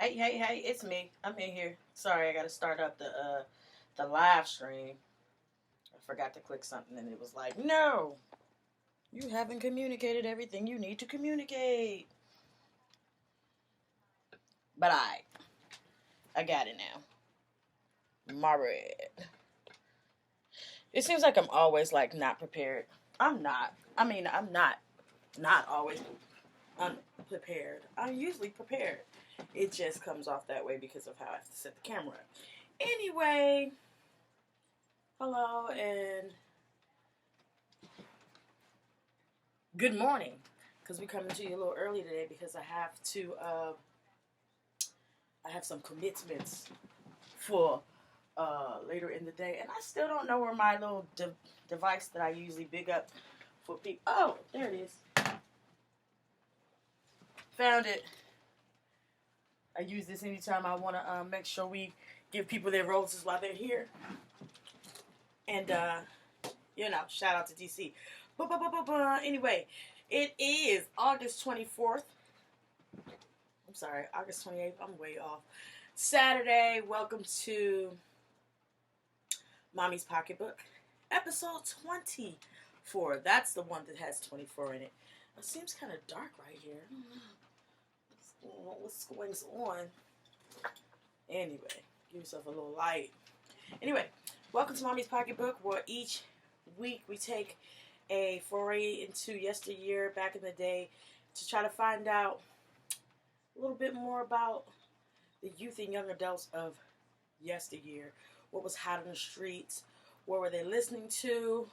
Hey, it's me. I'm in here. Sorry, I gotta start up the live stream. I forgot to click something and it was like, no, you haven't communicated everything you need to communicate. But I got it now. My red. It seems like I'm always like not prepared. I'm not. I mean, I'm not always unprepared. I'm usually prepared. It just comes off that way because of how I have to set the camera up. Anyway, hello and good morning. Because we're coming to you a little early today because I have some commitments for later in the day, and I still don't know where my little device that I usually big up for people. Oh, there it is. Found it. I use this anytime I want to make sure we give people their roses while they're here. And, shout out to DC. Anyway, it is August 24th. I'm sorry, August 28th. I'm way off. Saturday. Welcome to Mommy's Pocketbook. Episode 24. That's the one that has 24 in it. It seems kind of dark right here. What's going on? Anyway, give yourself a little light. Anyway, welcome to Mommy's Pocketbook, where each week we take a foray into yesteryear, back in the day, to try to find out a little bit more about the youth and young adults of yesteryear. What was hot on the streets? What were they listening to?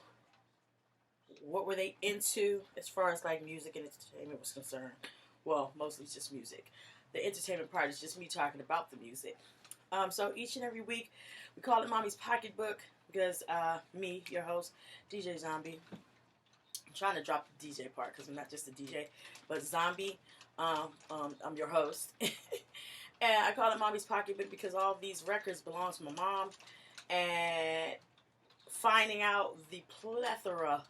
What were they into as far as like music and entertainment was concerned? Well, mostly just music. The entertainment part is just me talking about the music. So each and every week, we call it Mommy's Pocketbook because me, your host, DJ Zombie, I'm trying to drop the DJ part because I'm not just a DJ, but Zombie, I'm your host. And I call it Mommy's Pocketbook because all of these records belong to my mom. And finding out the plethora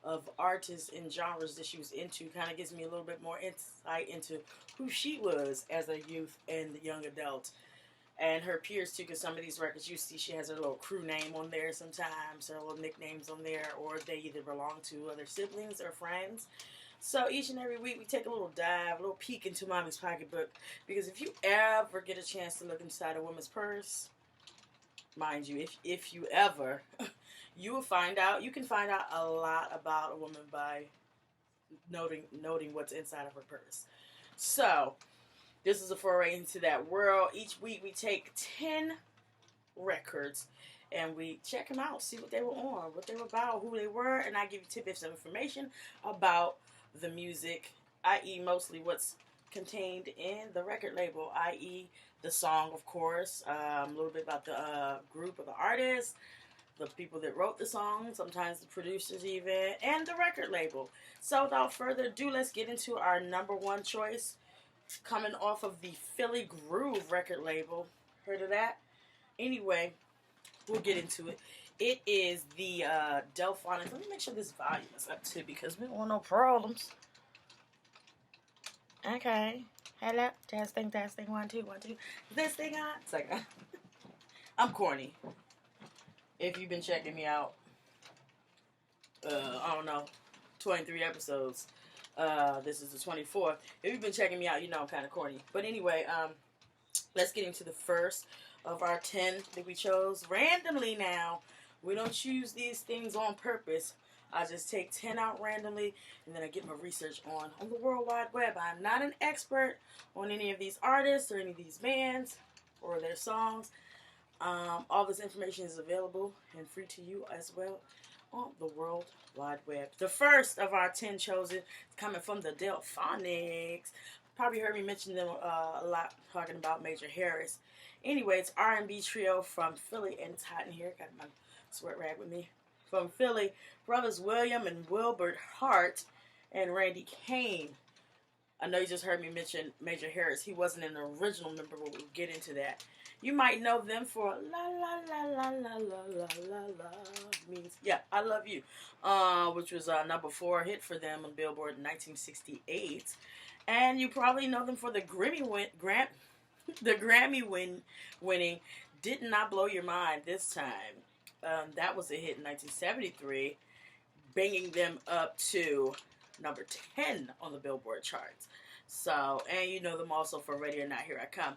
of artists and genres that she was into kind of gives me a little bit more insight into who she was as a youth and the young adult. And her peers too, because some of these records you see she has her little crew name on there sometimes, her little nicknames on there, or they either belong to other siblings or friends. So each and every week we take a little dive, a little peek into Mommy's Pocketbook, because if you ever get a chance to look inside a woman's purse, mind you, if you ever, you can find out a lot about a woman by noting what's inside of her purse. So this is a foray into that world. Each week we take 10 records and we check them out, see what they were on, what they were about, who they were, and I give you tidbits of information about the music, i.e. mostly what's contained in the record label, i.e. the song, of course, a little bit about the group of the artists, the people that wrote the song, sometimes the producers even, and the record label. So without further ado, let's get into our number one choice, coming off of the Philly Groove record label. Heard of that? Anyway, we'll get into it. It is the Delphonics. Let me make sure this volume is up too, because we don't want no problems. Okay. Hello. Testing. 1, 2, 1, 2. Is this thing on? It's like, I'm corny. If you've been checking me out, I don't know, 23 episodes. This is the 24th. If you've been checking me out, you know I'm kind of corny. But anyway, let's get into the first of our 10 that we chose randomly now. We don't choose these things on purpose. I just take 10 out randomly, and then I get my research on the World Wide Web. I'm not an expert on any of these artists or any of these bands or their songs. All this information is available and free to you as well on the World Wide Web. The first of our 10 chosen is coming from the Delphonics. Probably heard me mention them a lot, talking about Major Harris. Anyway, it's R&B trio from Philly, and it's hot in here. Got my sweat rag with me. From Philly, brothers William and Wilbert Hart and Randy Kane. I know you just heard me mention Major Harris. He wasn't an original member, but we'll get into that. You might know them for La La La La La La La La La means yeah, I love you, which was a number 4 hit for them on Billboard in 1968. And you probably know them for the The Grammy winning Did Not Blow Your Mind this time. That was a hit in 1973, bringing them up to number 10 on the Billboard charts. So, and you know them also for Ready or Not, Here I Come.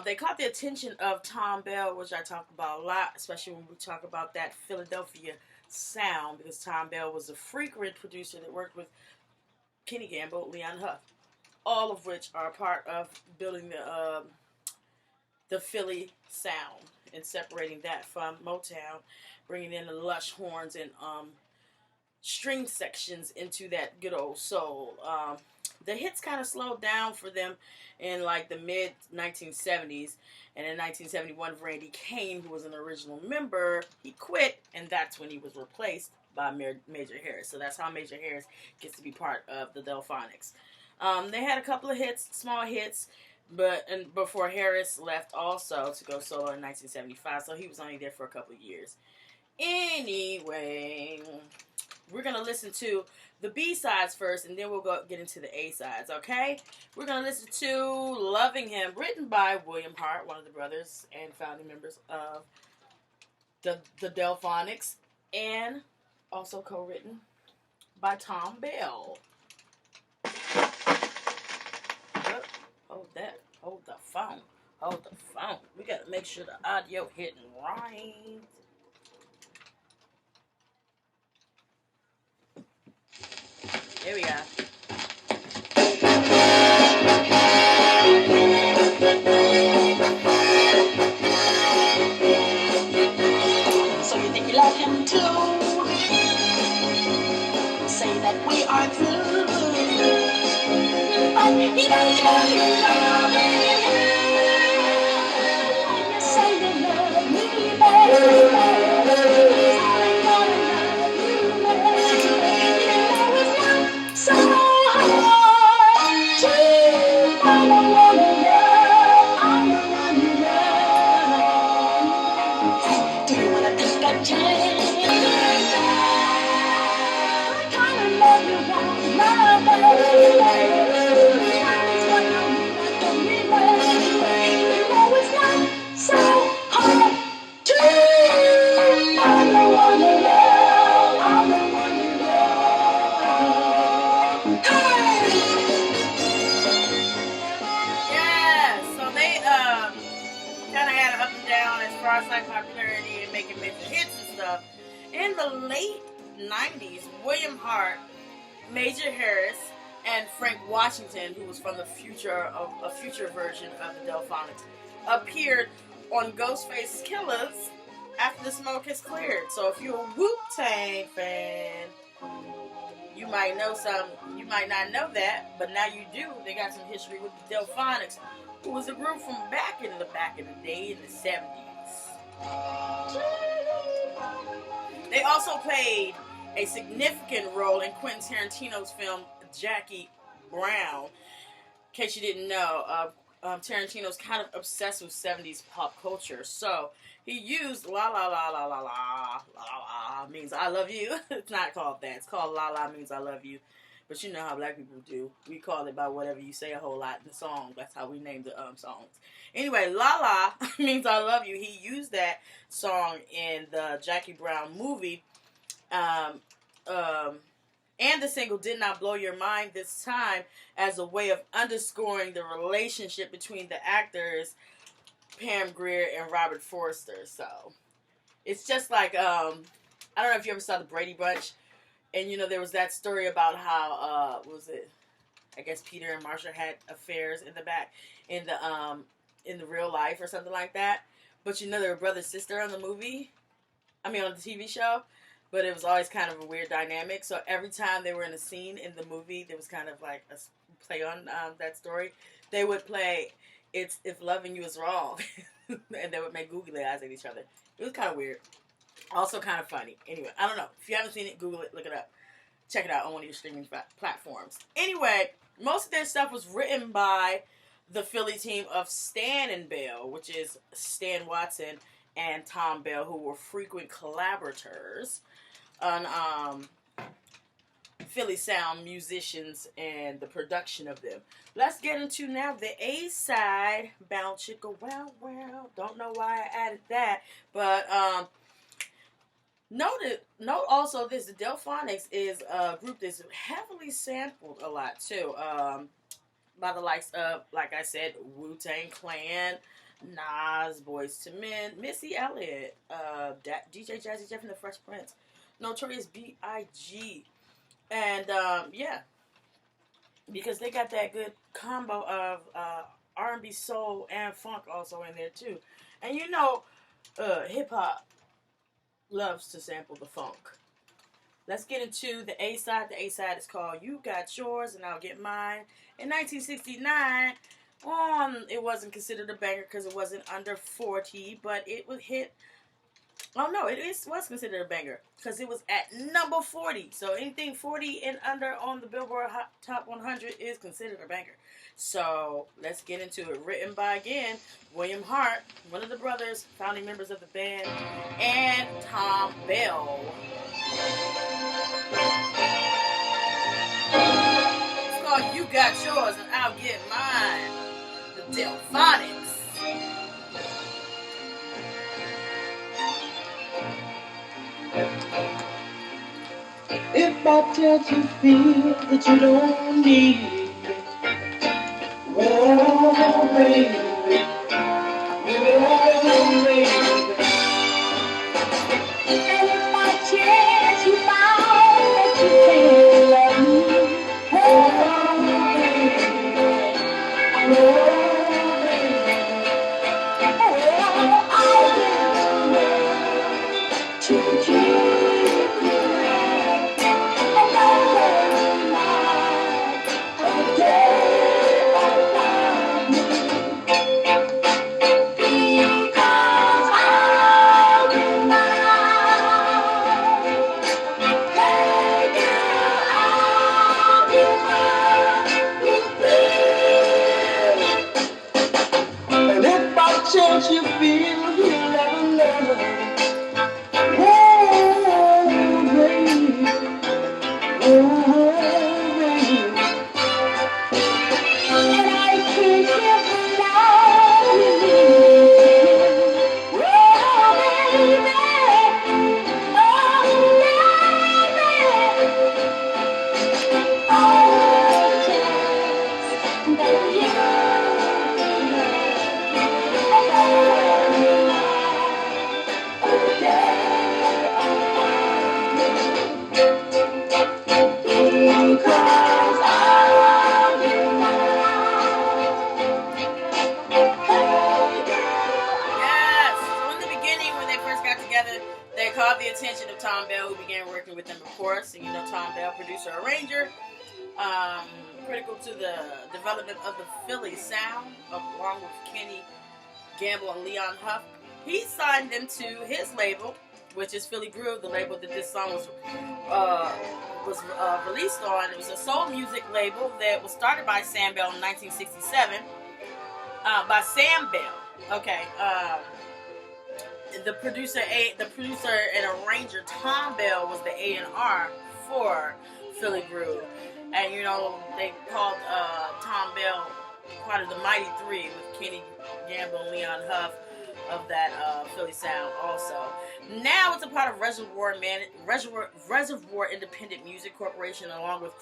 They caught the attention of Tom Bell, which I talk about a lot, especially when we talk about that Philadelphia sound, because Tom Bell was a frequent producer that worked with Kenny Gamble, Leon Huff, all of which are part of building the Philly sound and separating that from Motown, bringing in the lush horns and string sections into that good old soul. The hits kind of slowed down for them in like the mid 1970s, and in 1971 Randy Kane, who was an original member, he quit, and that's when he was replaced by Major Harris. So that's how Major Harris gets to be part of the Delphonics. They had a couple of hits, small hits, but before Harris left also to go solo in 1975, so he was only there for a couple of years. Anyway, we're going to listen to the B-sides first, and then we'll get into the A-sides, okay? We're going to listen to Loving Him, written by William Hart, one of the brothers and founding members of the Delphonics, and also co-written by Tom Bell. Hold the phone. We got to make sure the audio hitting right. There we are. So you think you love him too? Say that we are through, but he don't tell you love him. You say you love me, baby. I'm gonna love you, baby. You know it's not so hard to find a woman love. I'm the one you love. Do you wanna take that chance? I kinda love you, but love, baby. It's what I don't regret. You know it's not so hard to find the one you love. I'm the one you love. Yeah, so they kind of had an up and down as far as like popularity and making major hits and stuff. In the late 90s, William Hart, Major Harris, and Frank Washington, who was from a future version of the Delphonics, appeared on Ghostface Killers after the smoke has cleared. So if you're a Wu-Tang fan, you might know some. You might not know that, but now you do. They got some history with the Delphonics, who was a group from back in the day in the 70s. They also played a significant role in Quentin Tarantino's film Jackie Brown. In case you didn't know, Tarantino's kind of obsessed with 70s pop culture, so he used la la la la la la la la means I love you. It's not called that. It's called la la means I love you. But you know how black people do. We call it by whatever you say a whole lot in the song. That's how we named the songs. Anyway, la la means I love you. He used that song in the Jackie Brown movie. And the single Did Not Blow Your Mind this time as a way of underscoring the relationship between the actors Pam Grier and Robert Forster. So it's just like I don't know if you ever saw the Brady Bunch, and you know there was that story about how what was it? I guess Peter and Marsha had affairs in the real life or something like that. But you know they were brother and sister on the movie. I mean on the TV show. But it was always kind of a weird dynamic. So every time they were in a scene in the movie, there was kind of like a play on that story. They would play "It's If Loving You Is Wrong," and they would make googly eyes at each other. It was kind of weird. Also kind of funny. Anyway, I don't know. If you haven't seen it, Google it, look it up. Check it out on one of your streaming platforms. Anyway, most of their stuff was written by the Philly team of Stan and Bell, which is Stan Watson and Tom Bell, who were frequent collaborators on Philly sound musicians and the production of them. Let's get into now the A side. Bounce Chicka Wow Wow. Don't know why I added that, but note also this: the Delphonics is a group that's heavily sampled a lot too. By the likes of, like I said, Wu-Tang Clan, Nas, Boyz II Men, Missy Elliott, DJ Jazzy Jeff and the Fresh Prince, Notorious B.I.G. And yeah, because they got that good combo of R&B, soul, and funk also in there too. And you know, hip hop loves to sample the funk. Let's get into the A side. The A side is called "You Got Yours and I'll Get Mine." In 1969, it wasn't considered a banger because it wasn't under 40, but it was hit. Oh no, was considered a banger because it was at number 40. So anything 40 and under on the Billboard Top 100 is considered a banger. So let's get into it. Written by, again, William Hart, one of the brothers, founding members of the band, and Tom Bell. It's called "You Got Yours and I'll Get Mine." The Delphonics. If I tell you feel that you don't need me, oh baby, oh baby. And if I chance you find that you can't love me, oh baby, oh baby, oh, I'll give to keep you. Chance you feel you'll never know. Oh, baby. Oh, baby. And I can't give the love you need. Oh, baby. Oh, baby. Oh, chance that you they caught the attention of Tom Bell, who began working with them, of course. And you know, Tom Bell, producer, arranger, critical to the development of the Philly sound, along with Kenny Gamble and Leon Huff. He signed them to his label, which is Philly Groove, the label that this song was released on. It was a soul music label that was started by Sam Bell in 1967. By Sam Bell. Okay. The producer and arranger Tom Bell was the A&R for Philly Groove, and you know they called Tom Bell part of the Mighty Three with Kenny Gamble and Leon Huff of that Philly sound. Also, now it's a part of Reservoir Independent Music Corporation, along with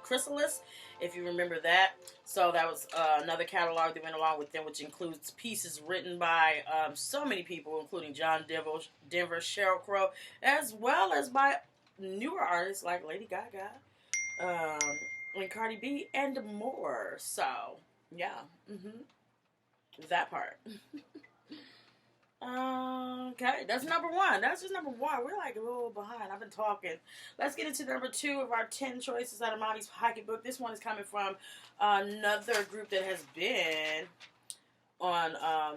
Chrysalis, if you remember that. So that was another catalog that went along with them, which includes pieces written by so many people, including John Denver, Sheryl Crow, as well as by newer artists like Lady Gaga, and Cardi B, and more. So, yeah, that part. Okay, that's number one. That's just number one. We're like a little behind. I've been talking. Let's get into number 2 of our 10 choices out of Mommy's Pocketbook. This one is coming from another group that has been on,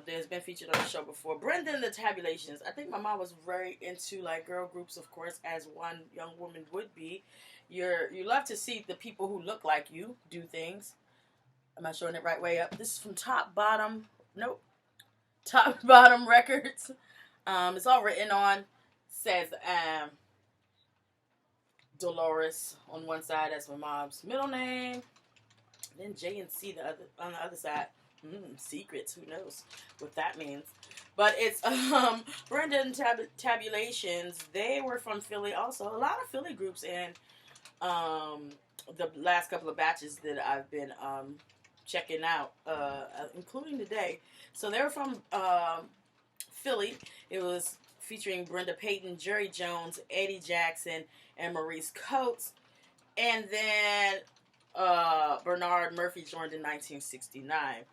that has been featured on the show before. Brenda and the Tabulations. I think my mom was very into like girl groups, of course, as one young woman would be. You love to see the people who look like you do things. Am I showing it right way up? This is from Top Bottom Records. It's all written on. Says Dolores on one side. That's my mom's middle name. Then J and C on the other side. Secrets. Who knows what that means? But it's Brenda and Tabulations. They were from Philly. Also, a lot of Philly groups in the last couple of batches that I've been checking out, including today. So they were from Philly. It was featuring Brenda Payton, Jerry Jones, Eddie Jackson, and Maurice Coates. And then Bernard Murphy joined in 1969.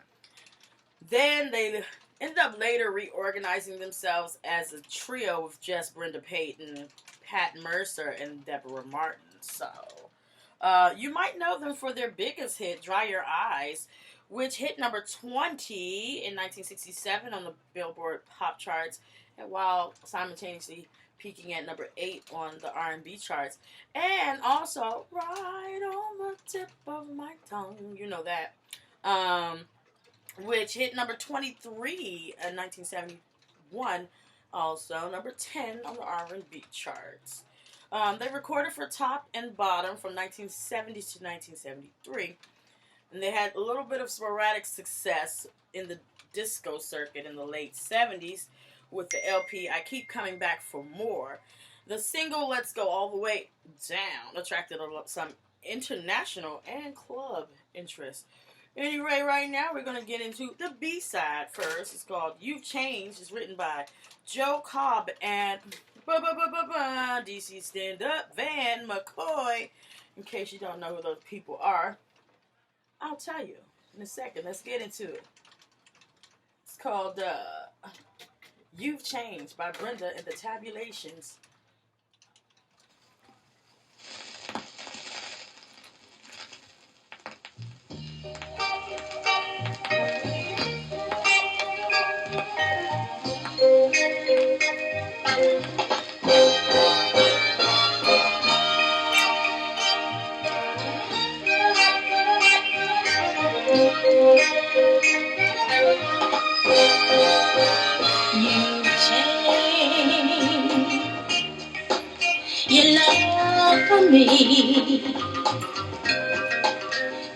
Then they ended up later reorganizing themselves as a trio with just Brenda Payton, Pat Mercer, and Deborah Martin. So you might know them for their biggest hit, Dry Your Eyes, which hit number 20 in 1967 on the Billboard pop charts, and while simultaneously peaking at number 8 on the R&B charts. And also, right on the tip of my tongue, you know that, which hit number 23 in 1971, also number 10 on the R&B charts. They recorded for Top and Bottom from 1970 to 1973. And they had a little bit of sporadic success in the disco circuit in the late 70s with the LP I Keep Coming Back for More. The single Let's Go All the Way Down attracted some international and club interest. Anyway, right now we're going to get into the B-side first. It's called You've Changed. It's written by Joe Cobb and DC stand-up Van McCoy. In case you don't know who those people are, I'll tell you in a second. Let's get into it. It's called You've Changed by Brenda and the Tabulations. Your love for me,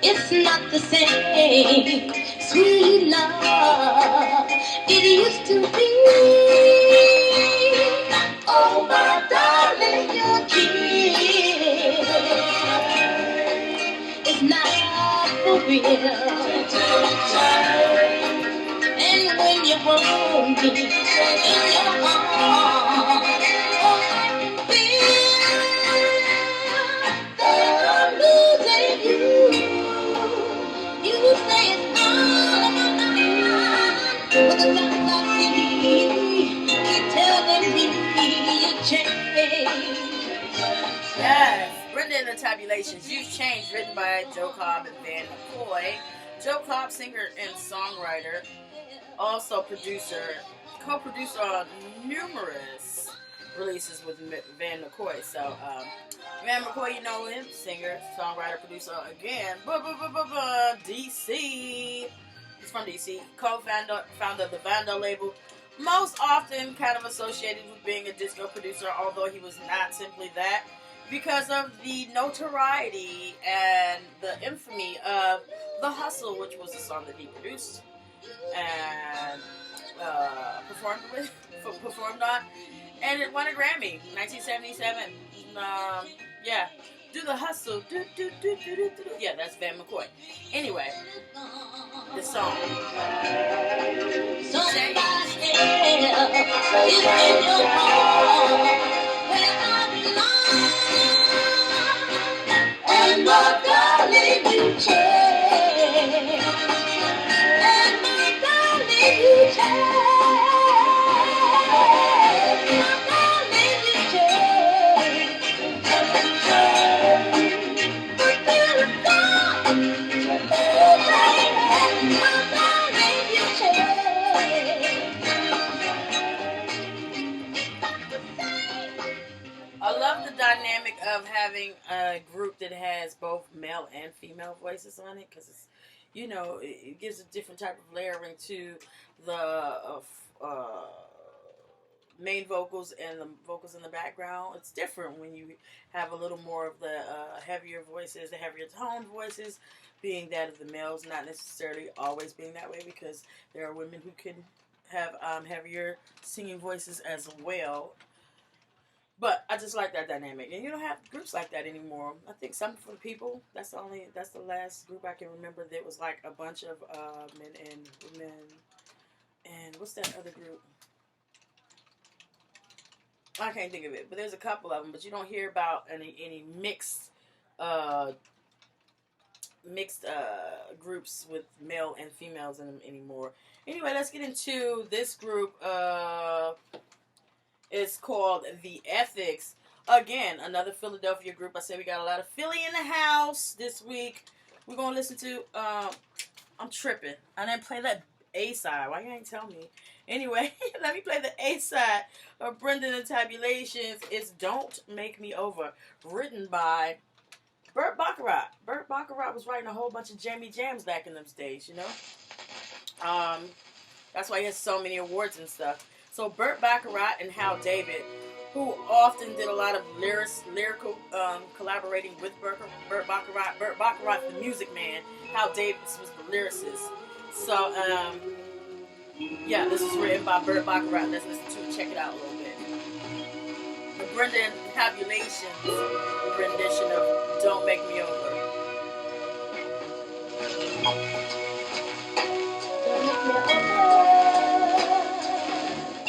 it's not the same sweet love it used to be. Oh, my darling, your kiss is not for real. And when you hold me in your arms, oh, I can feel that I'm losing you. You say it's all of my mind, but the times I see, keep telling me you changed. Yes, Brenda and the Tabulations. You've Changed, written by Joe Cobb and Van McCoy. Joe Cobb, singer and songwriter, also co-producer on numerous releases with Van McCoy. So, Van McCoy, you know him, singer, songwriter, producer again. DC. He's from DC. Co-founder of the Vando label. Most often kind of associated with being a disco producer, although he was not simply that, because of the notoriety and the infamy of The Hustle, which was a song that he produced and performed on, and it won a Grammy, 1977. Yeah, Do the Hustle, do. Yeah, that's Van McCoy. Anyway, the song. Somebody else is in your heart where I belong. And my darling, you change. And my darling, you change. My darling, you I love the dynamic of having a group that has both male and female voices on it, because it's, it gives a different type of layering to the main vocals and the vocals in the background. It's different when you have a little more of the heavier voices, the heavier toned voices being that of the males, not necessarily always being that way, because there are women who can have heavier singing voices as well. But I just like that dynamic, and you don't have groups like that anymore. I think Something for the People. That's the last group I can remember that was like a bunch of men and women. And what's that other group? I can't think of it, but there's a couple of them. But you don't hear about any uh, mixed groups with male and females in them anymore. Anyway, let's get into this group. It's called The Ethics. Again, another Philadelphia group. I said we got a lot of Philly in the house this week. We're gonna listen to. I'm tripping. I didn't play that A side. Why you ain't tell me? Anyway, let me play the A side of Brendan and Tabulations. It's "Don't Make Me Over," written by Burt Bacharach. Burt Bacharach was writing a whole bunch of jammy jams back in them days, you know. That's why he has so many awards and stuff. So Burt Bacharach and Hal David, who often did a lot of lyrical collaborating with Burt Bacharach. Burt Bacharach, the music man. Hal Davis was the lyricist. So, yeah, this is written by Burt Bacharach. Let's listen to it. Check it out a little bit. The Brendan Tabulations rendition of "Don't Make Me Over."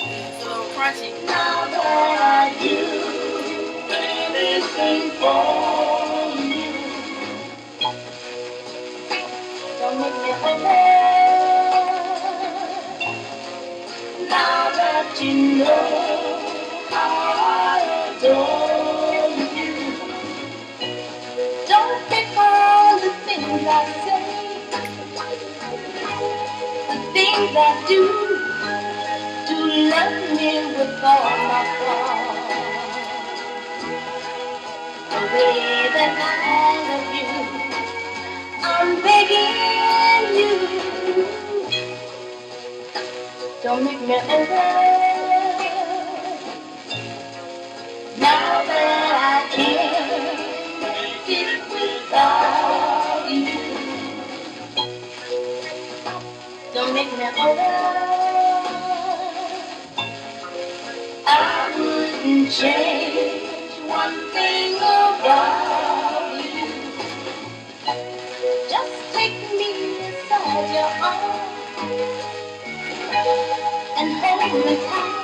It's a little crunchy. Now that I do anything for you, don't make me over. Now that you know how I adore you, don't take all the things I say, the things I do, to love me with all my heart. The way that I love you, I'm begging you, don't make me over. Now that I can't make it without you, don't make me over. I wouldn't change one thing about you. Just take me inside your arms and hold me tight,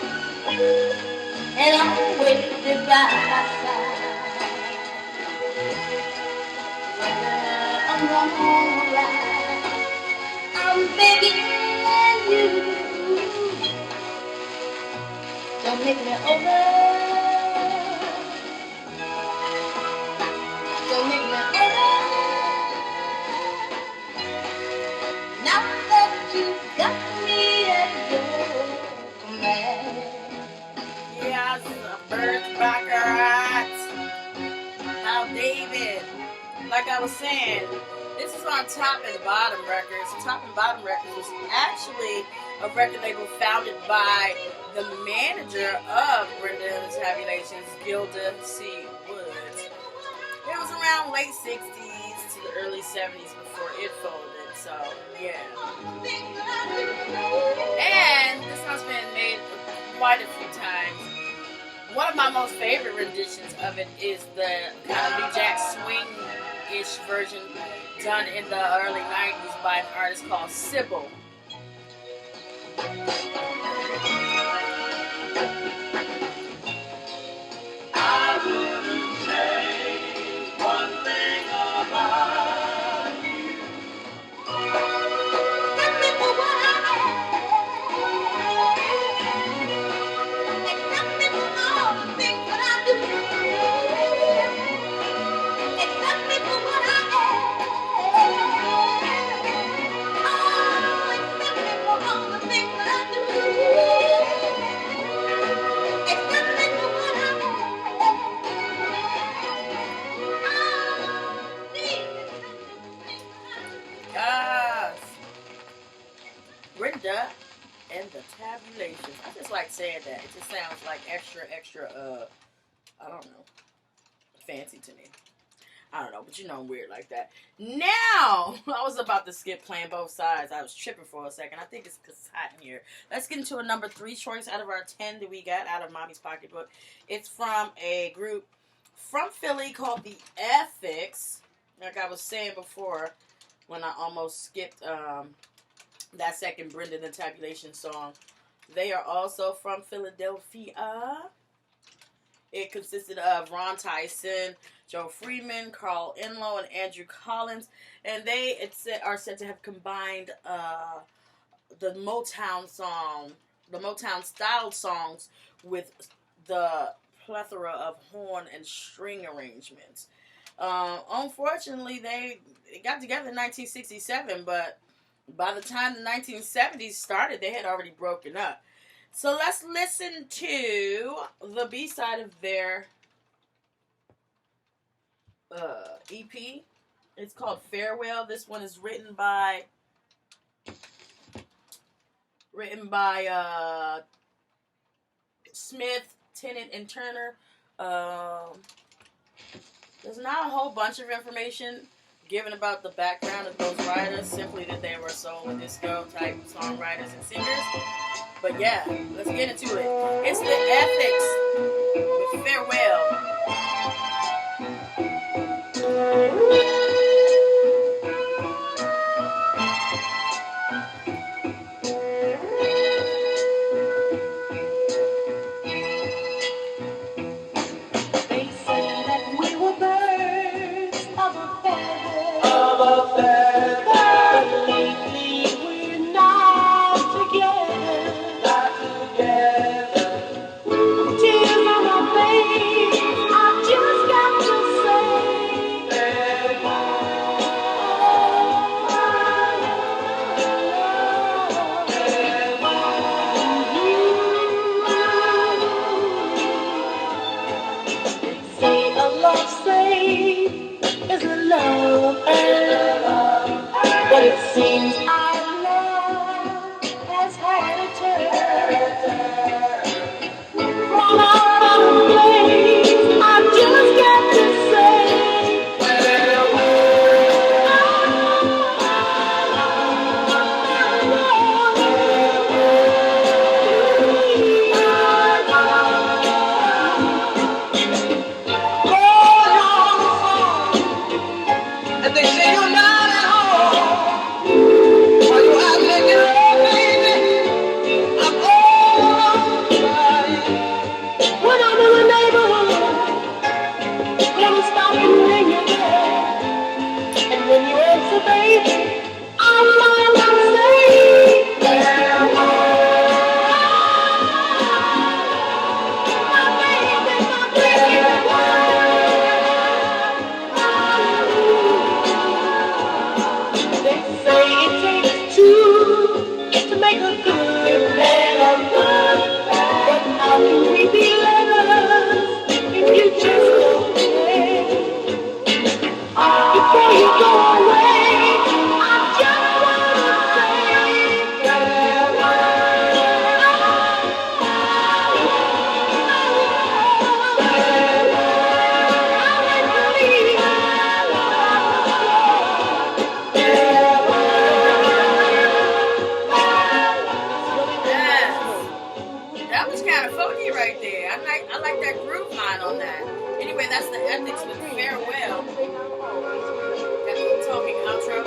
and always be by my side. Whether I'm wrong or right, I'm begging you, don't make me over. Don't make me over. Now that you got me at your command. Yes, Burt Bacharach. Hal David. Like I was saying, this is on Top and Bottom Records. Top and Bottom Records was actually a record label founded by the manager of Brendan and Tabulations, Gilda C. Woods. It was around late 60s to the early 70s before it folded, so yeah. And this song's been made quite a few times. One of my most favorite renditions of it is the kind of New Jack Swing-ish version done in the early 90s by an artist called Sybil. I wouldn't change one thing about you. Take me for what I am. Accept me for all the things that I do. Accept me for what I am. Oh, accept me for all the things that I do. Accept me for what I am. Yes. Brenda and the Tabulations. I just like saying that. It just sounds like extra, I don't know, fancy to me. I don't know, but you know I'm weird like that. Now, I was about to skip Playing Both Sides. I was tripping for a second. I think it's because it's hot in here. Let's get into a number 3 choice out of our 10 that we got out of Mommy's Pocketbook. It's from a group from Philly called The Ethics. Like I was saying before, when I almost skipped that second Brenda the Tabulation song. They are also from Philadelphia. It consisted of Ron Tyson, Joe Freeman, Carl Enlow, and Andrew Collins. And they are said to have combined the Motown style songs with the plethora of horn and string arrangements. Unfortunately, they got together in 1967, but by the time the 1970s started, they had already broken up. So let's listen to the B-side of their EP. It's called Farewell. This one is written by Smith, Tennant, and Turner. There's not a whole bunch of information given about the background of those writers, simply that they were soul and disco type songwriters and singers. But yeah, let's get into it. It's The Ethics with Farewell. They say that we were birds of a feather, but lately we're not together. Tears on my face, I just got to say say a love save is a love, but it seems our love has had a turn. Run out of place, I just got to say and they say you're not at home. While you're out making love, baby, I'm all right. When I'm in the neighborhood, when I'm stopping when you're there, and when you answer, baby, I'm lying and say, my baby, my baby. They say it takes two to make a good man of love. But how can we be lovers if you just don't care? Before you go away, I just wanna say That was kind of funky right there. I like that groove line on that. Anyway, that's The Ethics with Farewell. Got the talking outro.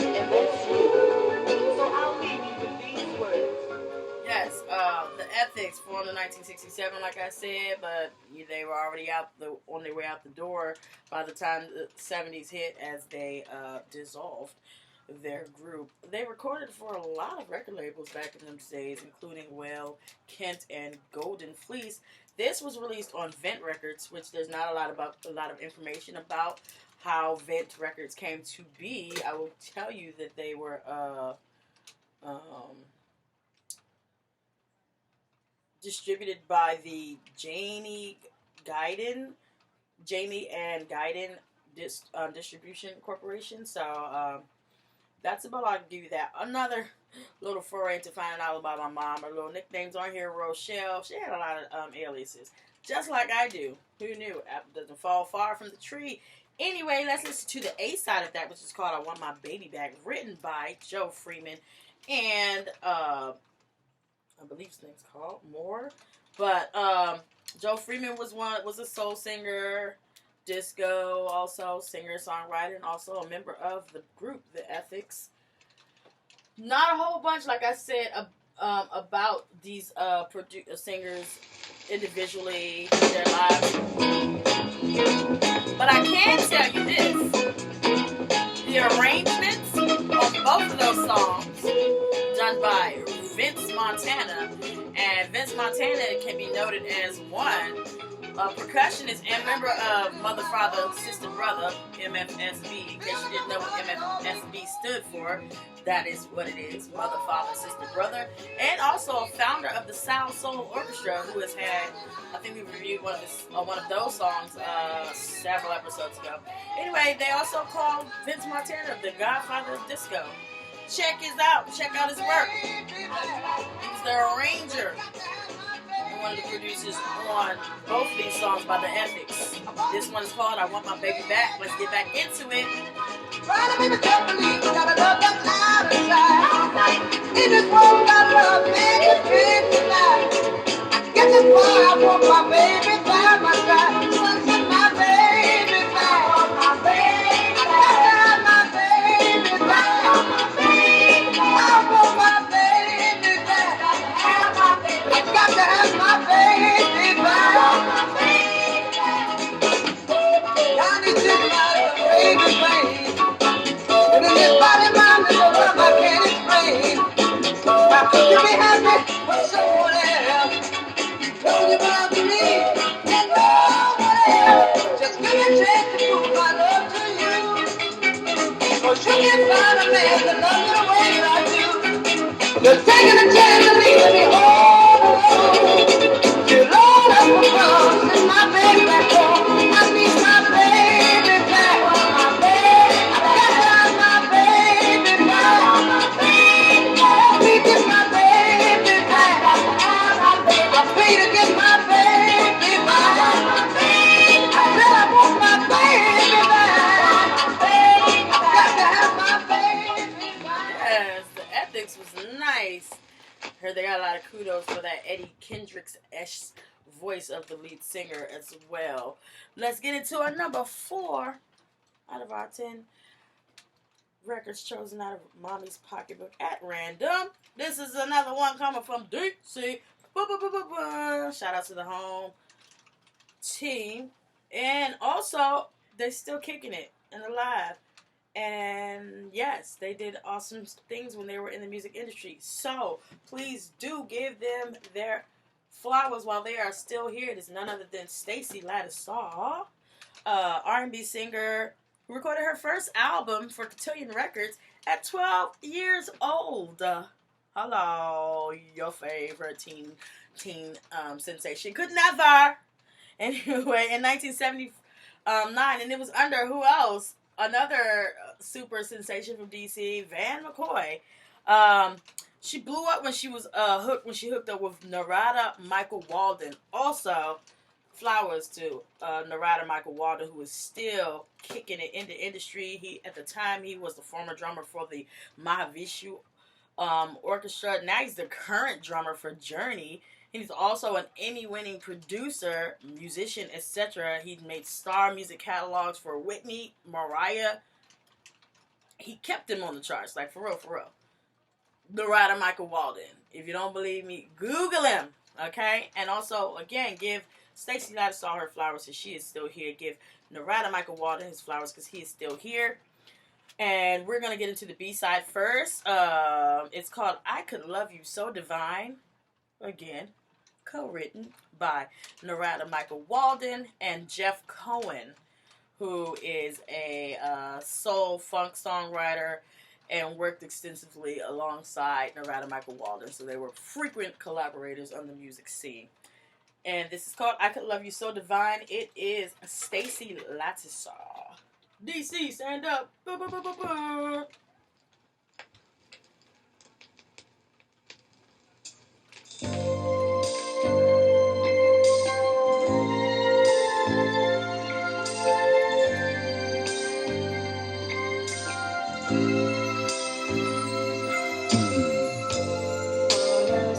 so I'll leave you with these words. Yes, The Ethics formed in 1967, like I said, but they were already on their way out the door by the time the 70s hit, as they dissolved their group. They recorded for a lot of record labels back in those days, including Well, Kent, and Golden Fleece. This was released on Vent Records, which there's not a lot of information about how Vent Records came to be. I will tell you that they were distributed by the Jamie and Guyton Distribution Corporation. So That's about all I can give you that. Another little foray into finding out about my mom. Her little nicknames on here, Rochelle. She had a lot of aliases. Just like I do. Who knew? Apple doesn't fall far from the tree. Anyway, let's listen to the A side of that, which is called I Want My Baby Back, written by Joe Freeman. And I believe his name's called More. But Joe Freeman was a soul singer, disco, also singer, songwriter, and also a member of the group The Ethics. Not a whole bunch, like I said, about these singers individually, their lives. But I can tell you this: the arrangements on both of those songs done by Vince Montana, and Vince Montana can be noted as one percussionist and member of Mother, Father, Sister, Brother, MFSB. In case you didn't know what MFSB stood for, that is what it is: Mother, Father, Sister, Brother. And also a founder of the Sound Soul Orchestra, who has had, I think we reviewed one of those songs several episodes ago. Anyway, they also called Vince Montana the Godfather of Disco. Check out his work. He's the arranger and one of the producers on both of these songs by The Ethics. This one is called I Want My Baby Back. Let's get back into it. In this world I love, man, it's been tonight. I guess that's why I want my baby by my side. Want my baby back. Want my baby back. I got my baby back. Want my baby back. I want my baby back. I got to have my baby back. Want my baby back. I need to have my baby back. And in this body, mind, and the love I can't explain. How could you be happy with someone else? Don't you belong to me and no one else? Just give me a chance to prove my love to you. Cause you can't find a man that loves you the way that I do. You're taking a chance to leave me all alone. You're load up for problems and my baby back home. I need my baby back. My baby, I gotta have my baby back. My baby back. Please get my baby back. I pay to get my baby back. I said I want my baby back. I got to have my baby back. Yes, The Ethics was nice. Heard they got a lot of kudos for that Eddie Kendricks-esque voice of the lead singer as well. Let's get into our number 4 out of our 10 records chosen out of Mommy's Pocketbook at random. This is another one coming from DC. Shout out to the home team. And also, they're still kicking it and alive. And yes, they did awesome things when they were in the music industry. So please do give them their flowers while they are still here. It is none other than Stacey Lattisaw, R&B singer who recorded her first album for Cotillion Records at 12 years old. Hello, your favorite teen sensation could never. Anyway, in 1979, and it was under who else? Another super sensation from DC, Van McCoy. She blew up when she was hooked up with Narada Michael Walden. Also, flowers to Narada Michael Walden, who is still kicking it in the industry. At the time he was the former drummer for the Mahavishnu Orchestra. Now he's the current drummer for Journey. He's also an Emmy-winning producer, musician, etc. He made star music catalogs for Whitney, Mariah. He kept them on the charts, like for real. Narada Michael Walden. If you don't believe me, Google him, okay? And also, again, give Stacey Lattisaw her flowers because she is still here. Give Narada Michael Walden his flowers because he is still here. And we're going to get into the B-side first. It's called I Could Love You So Divine. Again, co-written by Narada Michael Walden and Jeff Cohen, who is a soul funk songwriter and worked extensively alongside Narada Michael Walden. So they were frequent collaborators on the music scene. And this is called I Could Love You So Divine. It is Stacey Lattisaw. DC, stand up.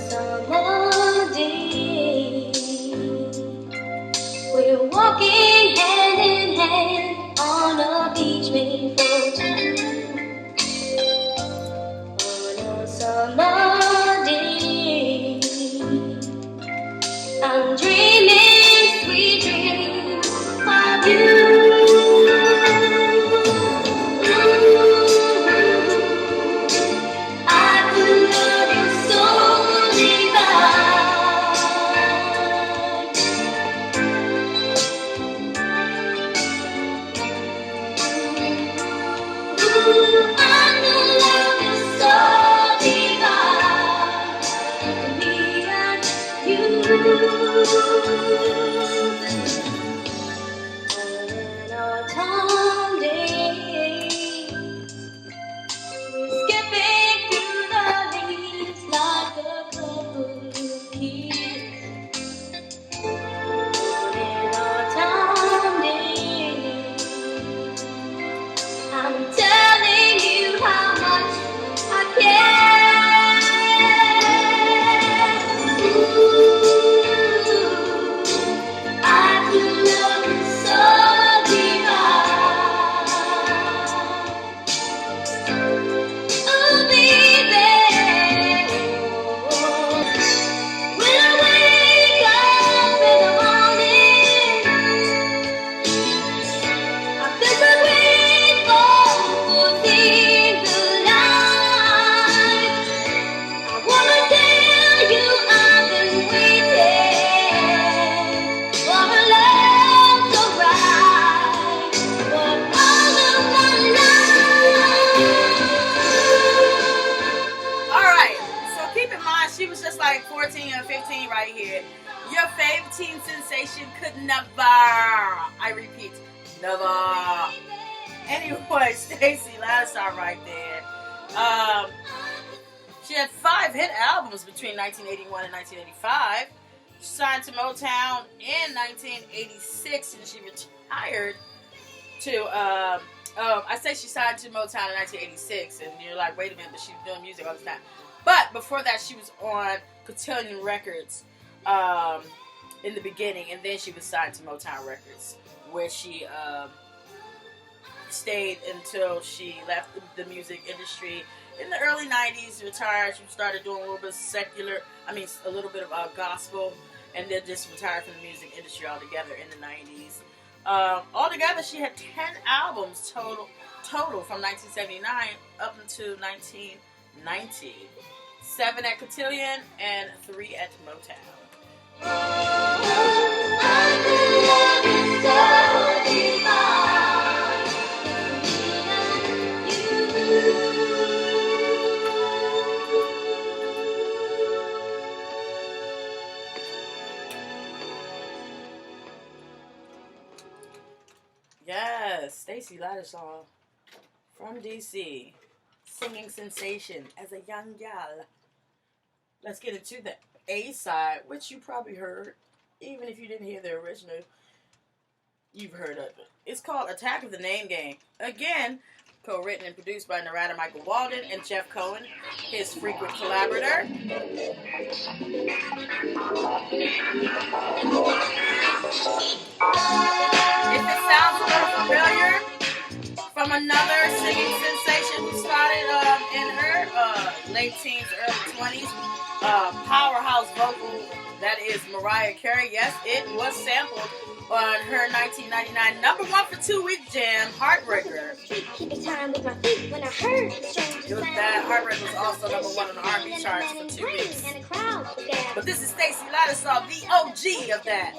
Summer day, we're walking hand in hand on a beach made for two. On a summer day, I'm dreaming sweet dreams of you. I could love you so divine. I could love you so divine. Me and you. On an autumn day, skipping through the leaves like a couple of kids. On an autumn day, I'm telling you how much I care. Ooh, I could love you so divine. Oh, baby. When I wake up in the morning, I feel so grateful for seeing the light. I wanna tell you I've been waiting for a love so right for all of my life. Alright, so keep in mind she was just like 14 or 15 right here. Your favorite teen sensation could never, I repeat, never. Anyway, Stacey Lattisaw right there. She had 5 hit albums between 1981 and 1985. She signed to Motown in 1986 and she retired to, I say she signed to Motown in 1986 and you're like, wait a minute, but she was doing music all the time. But before that she was on Cotillion Records in the beginning, and then she was signed to Motown Records, where she stayed until she left the music industry in the early 90s, retired. She started doing a little bit of a little bit of gospel, and then just retired from the music industry altogether in the 90s. Altogether, she had 10 albums total from 1979 up until 1990. 7 at Cotillion and 3 at Motown. Yes, Stacey Lattisaw from DC, singing sensation as a young gal. Let's get into the A-side, which you probably heard, even if you didn't hear the original, you've heard of it. It's called Attack of the Name Game. Again, co-written and produced by narrator Michael Walden and Jeff Cohen, his frequent collaborator. If it sounds a little familiar from another singing sensation who started in her late teens, early 20s, powerhouse vocal, that is Mariah Carey. Yes, it was sampled on her 1999 number 1 for 2-week jam, Heartbreaker. Keeping time with my feet when I heard the strange sound. That Heartbreaker was also number 1 on the R&B charts for 2 weeks. But this is Stacey Lattisaw, the OG of that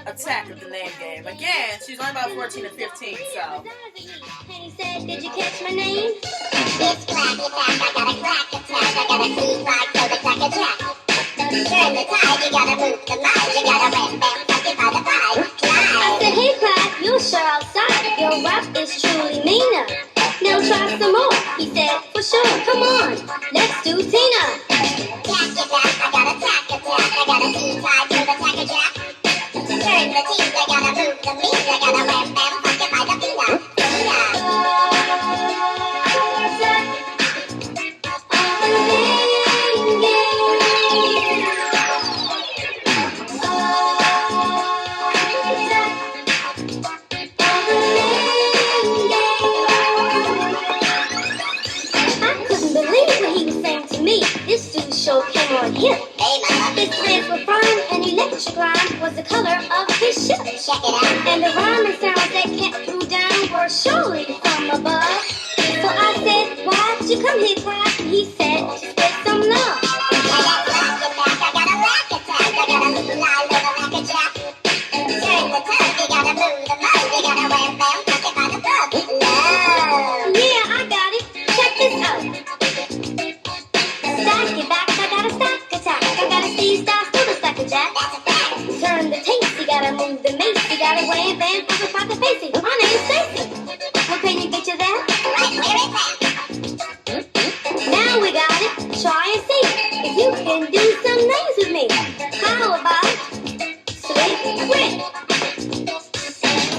Attack of the Name Game. Again, she's only about 14 or 15, so. And he said, did you catch my name? This crack attack, I got a crack attack, I got a sneak like so the crack attack. Turn the tide, you gotta move the mind, you gotta ram bam, fuck it by the vibe. I said, hey Clyde, you're sure outside. Your rap is truly meaner. Now try some more. He said, for sure, come on, let's do Tina. Attack attack, I got a crack attack, I got a sneak like so the crack attack. Turn the teeth, I gotta move the meat, I gotta ram bam, fuck it by the finger. hip. His threads were firm and electric line was the color of his ship. Check it out. And the rhyming sounds that Kent threw down were surely from above. So I said, why'd you come here, Clyde? He said, to spread some love. I got a rock attack. I got a little lie, little like a jack. Turn the tug, you gotta move the mug. You gotta wham bam, touch it by the bug. Love. Yeah, I got it. Check this out. Stack it back, I got a stack attack. I got a Steve style, still a stack of jack. That's a fact. Turn the taste, you gotta move the mace. You gotta wham bam, fuck about the face. My name's Stacy. Well, can you get you that? Right, where is that? Now we got it. Try and see if you can do some names with me. How about sweet quick?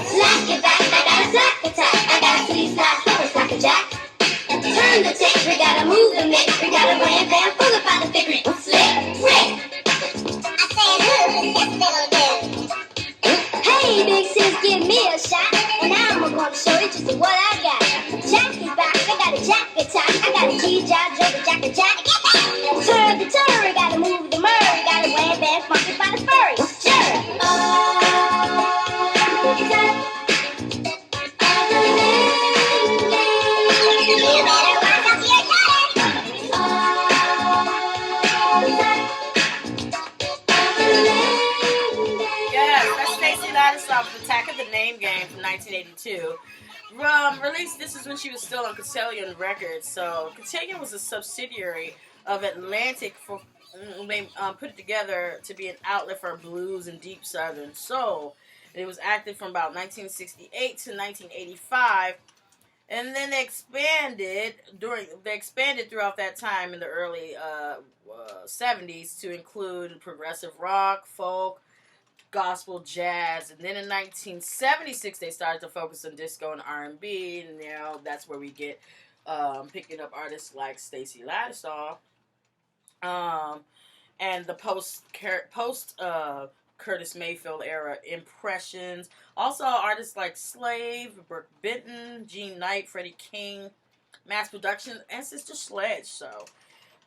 Slack it back, I got a slack attack. I got a Steve style, still a stack of jack. Turn the tape, we gotta move the mix. We gotta wham bam, fuck about the figure. Slick Rick. I said, who's this little dude? Hey, big sis, give me a shot. And now I'm gonna show you just what I got. Jack is back, I got a jack attack. I got a G-Jack, Joe, jack a jack. Turn the turn, gotta move the murr. Gotta wham bam, funky by the furry. Sure. You better work up your daughter. Yes, that's Stacey Lattisoff's Attack of the Name Game from 1982. Released, this is when she was still on Cotillion Records. So Cotillion was a subsidiary of Atlantic. They put it together to be an outlet for blues and deep southern soul. And it was active from about 1968 to 1985. And then they expanded throughout that time in the early 70s to include progressive rock, folk, gospel, jazz, and then in 1976 they started to focus on disco and R&B, and now that's where we get picking up artists like Stacey Lattisaw, and the post Curtis Mayfield era impressions. Also artists like Slave, Brooke Benton, Gene Knight, Freddie King, Mass Production, and Sister Sledge. So,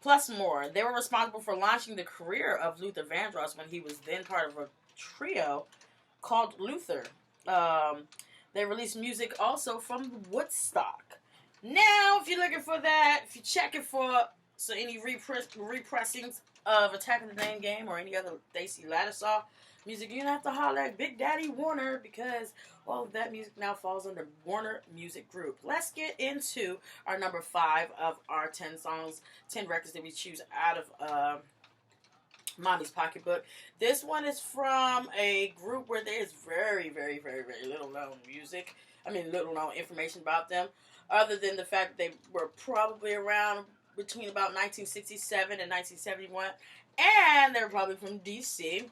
plus more. They were responsible for launching the career of Luther Vandross when he was then part of a trio called Luther. They released music also from Woodstock. Now, if you're looking for that, if you're checking for any repressings of Attack of the Name Game or any other Stacey Lattisaw music, you don't have to holler at Big Daddy Warner because all of that music now falls under Warner Music Group. Let's get into our number 5 of our 10 records that we choose out of Mommy's Pocketbook. This one is from a group where there is very, very, very, very little known little known information about them, other than the fact that they were probably around between about 1967 and 1971, and they're probably from DC.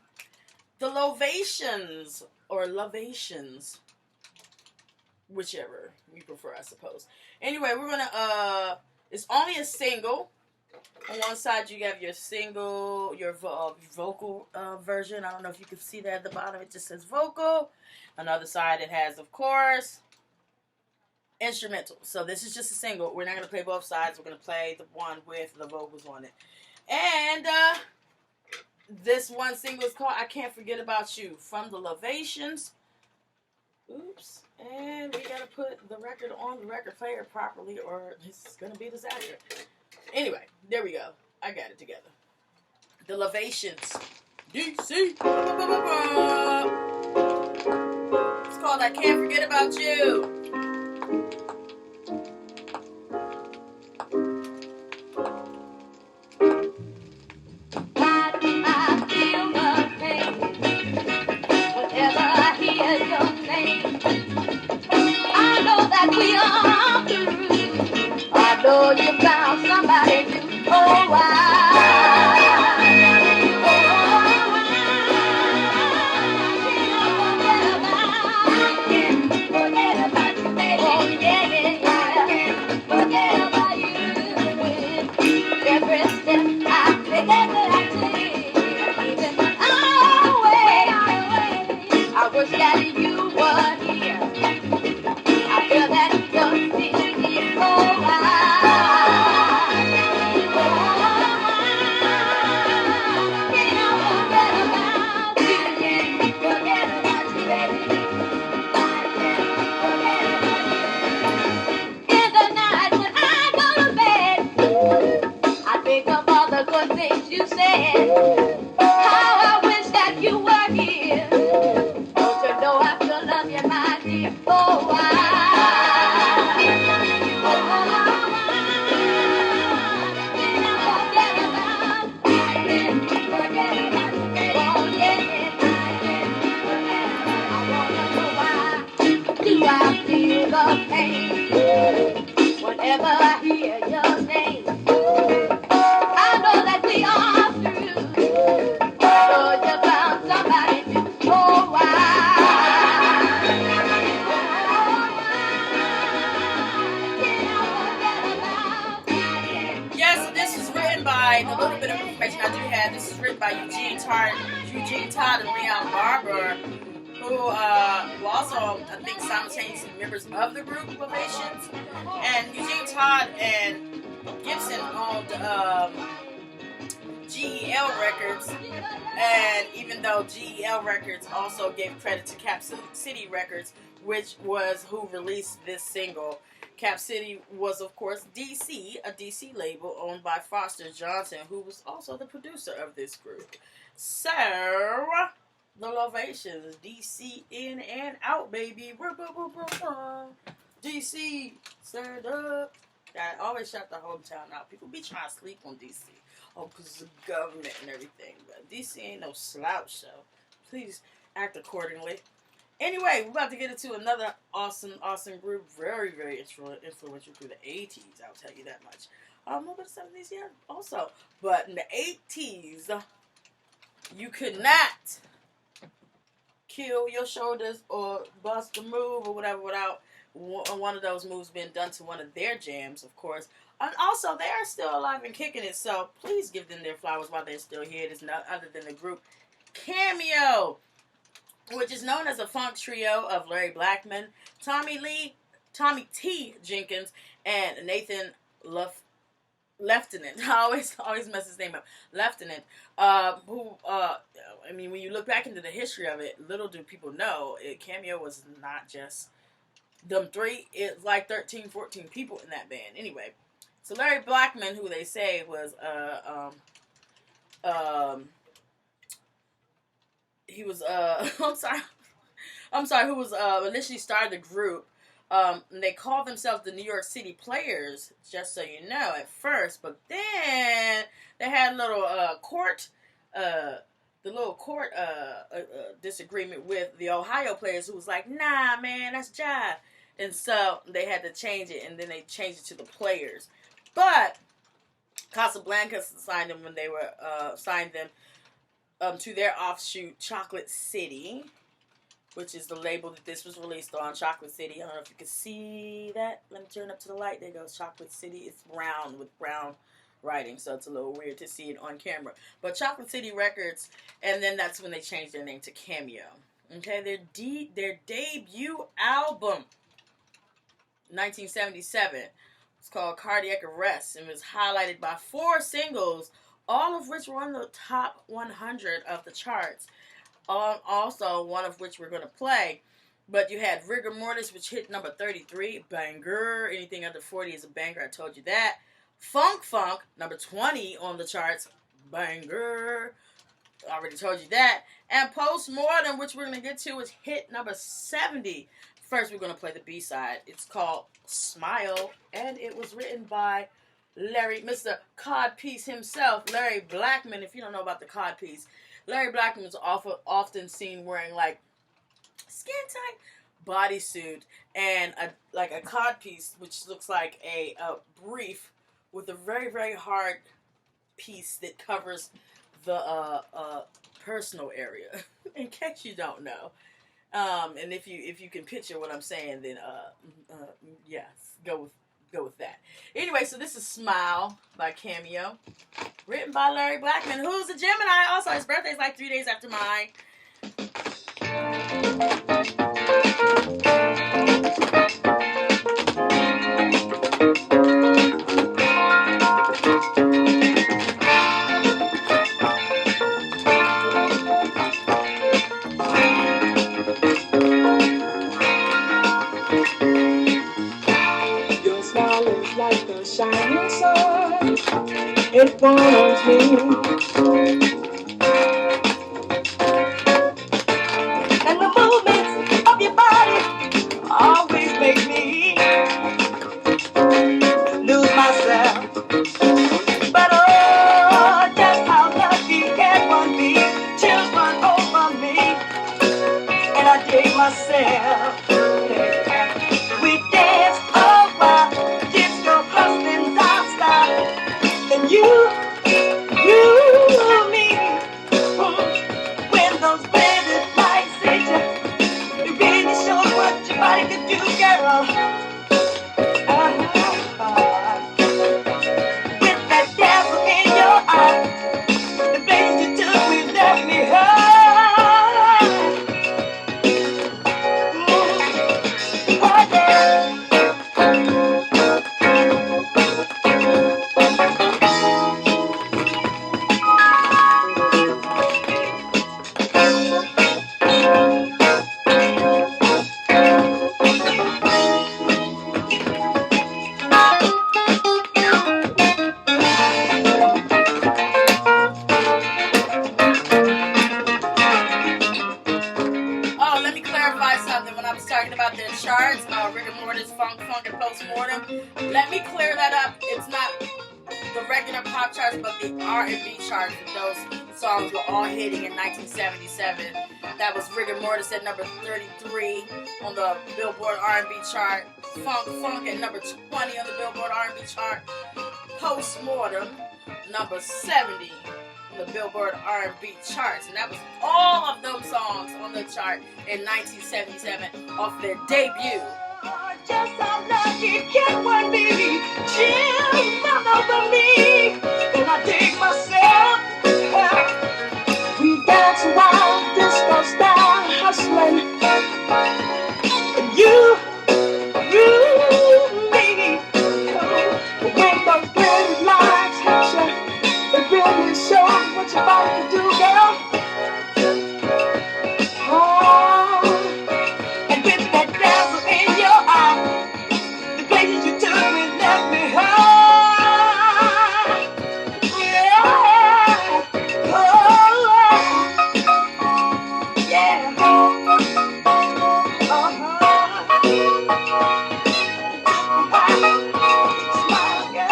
The Lovations, or Lovations, whichever you prefer, I suppose. Anyway, we're gonna, it's only a single. On one side, you have your single, your vocal version. I don't know if you can see that at the bottom. It just says vocal. On the other side, it has, of course, instrumental. So this is just a single. We're not going to play both sides. We're going to play the one with the vocals on it. And this one single is called I Can't Forget About You from the Lovations. Oops. And we got to put the record on the record player properly or it's going to be a disaster. Anyway, there we go. I got it together. The Lovations. DC. It's called I Can't Forget About You. know you found somebody new. Oh, forget about you, baby. Oh, yeah. Forget about you. Every step I take, that I take, even always. I wish that you were here. I feel that you're sitting here. Oh, whenever I hear your name, I know that we are through. Lord, you found somebody to oh Yes, this is written by the little bit of information I do have. This is written by Eugene Todd and Leon Barber, who were also, I think, simultaneously members of the group Ovations. And Eugene Todd and Gibson owned GEL Records, and even though GEL Records also gave credit to Cap City Records, which was who released this single. Cap City was, of course, DC, a DC label owned by Foster Johnson, who was also the producer of this group. So, the Ovations, DC in and out, baby. DC, stand up. I always shout the hometown out. People be trying to sleep on DC. Oh, because of the government and everything. But DC ain't no slouch, so please act accordingly. Anyway, we're about to get into another awesome group. Very, very influential through the 80s, I'll tell you that much. A little bit of 70s, yeah, also. But in the 80s, you could not kill your shoulders or bust a move or whatever without one of those moves being done to one of their jams, of course. And also, they are still alive and kicking it, so please give them their flowers while they're still here. It is none other than the group Cameo, which is known as a funk trio of Larry Blackmon, Tommy T. Jenkins, and Nathan Lieutenant. I always mess his name up. Lieutenant. I mean, when you look back into the history of it, little do people know, Cameo was not just them three. It's like 13, 14 people in that band. Anyway, so Larry Blackmon, who they say was he was I'm sorry, who was initially started the group. They called themselves the New York City Players, just so you know, at first, but then they had a little court disagreement with the Ohio Players, who was like, nah, man, that's jive. And so they had to change it, and then they changed it to the Players. But Casablanca signed them when they were signed them to their offshoot, Chocolate City, which is the label that this was released on, Chocolate City. I don't know if you can see that. Let me turn up to the light. There goes Chocolate City. It's brown with brown writing, so it's a little weird to see it on camera. But Chocolate City Records, and then that's when they changed their name to Cameo. Okay, their debut album, 1977, it's called Cardiac Arrest, and was highlighted by 4 singles, all of which were on the top 100 of the charts. Also, one of which we're going to play. But you had Rigor Mortis, which hit number 33, banger. Anything under 40 is a banger, I told you that. Funk, number 20 on the charts, banger. Already told you that. And Postmortem, which we're going to get to, is hit number 70. First, we're going to play the B-side. It's called Smile, and it was written by Mr. Codpiece himself, Larry Blackmon. If you don't know about the Codpiece, Larry Blackmon was often seen wearing like skin-tight bodysuit and a codpiece, which looks like a brief with a very, very hard piece that covers the personal area. In case you don't know, and if you can picture what I'm saying, then yes, go with that. Anyway, so this is Smile by Cameo, written by Larry Blackmon, who's a Gemini. Also, his birthday's like 3 days after mine. Like the shining sun, it follows me, and the movements of your body always make me lose myself. But oh, just how lucky can one be? Chills run over me, and I dig myself. We dance around, disco clear that up. It's not the regular pop charts, but the R&B charts. Those songs were all hitting in 1977. That was Rigor Mortis at number 33 on the Billboard R&B chart. Funk at number 20 on the Billboard R&B chart. Postmortem, number 70 on the Billboard R&B charts. And that was all of those songs on the chart in 1977 off their debut. Just how lucky can one be? Chills run over me, and I dig myself. We dance around disco style hustling, and you, me. When those red lights hit you, it really shows what you're about to do, girl. And with that dazzle in your eye, the places you took me left me high. Yeah. Oh, yeah. Smile, girl.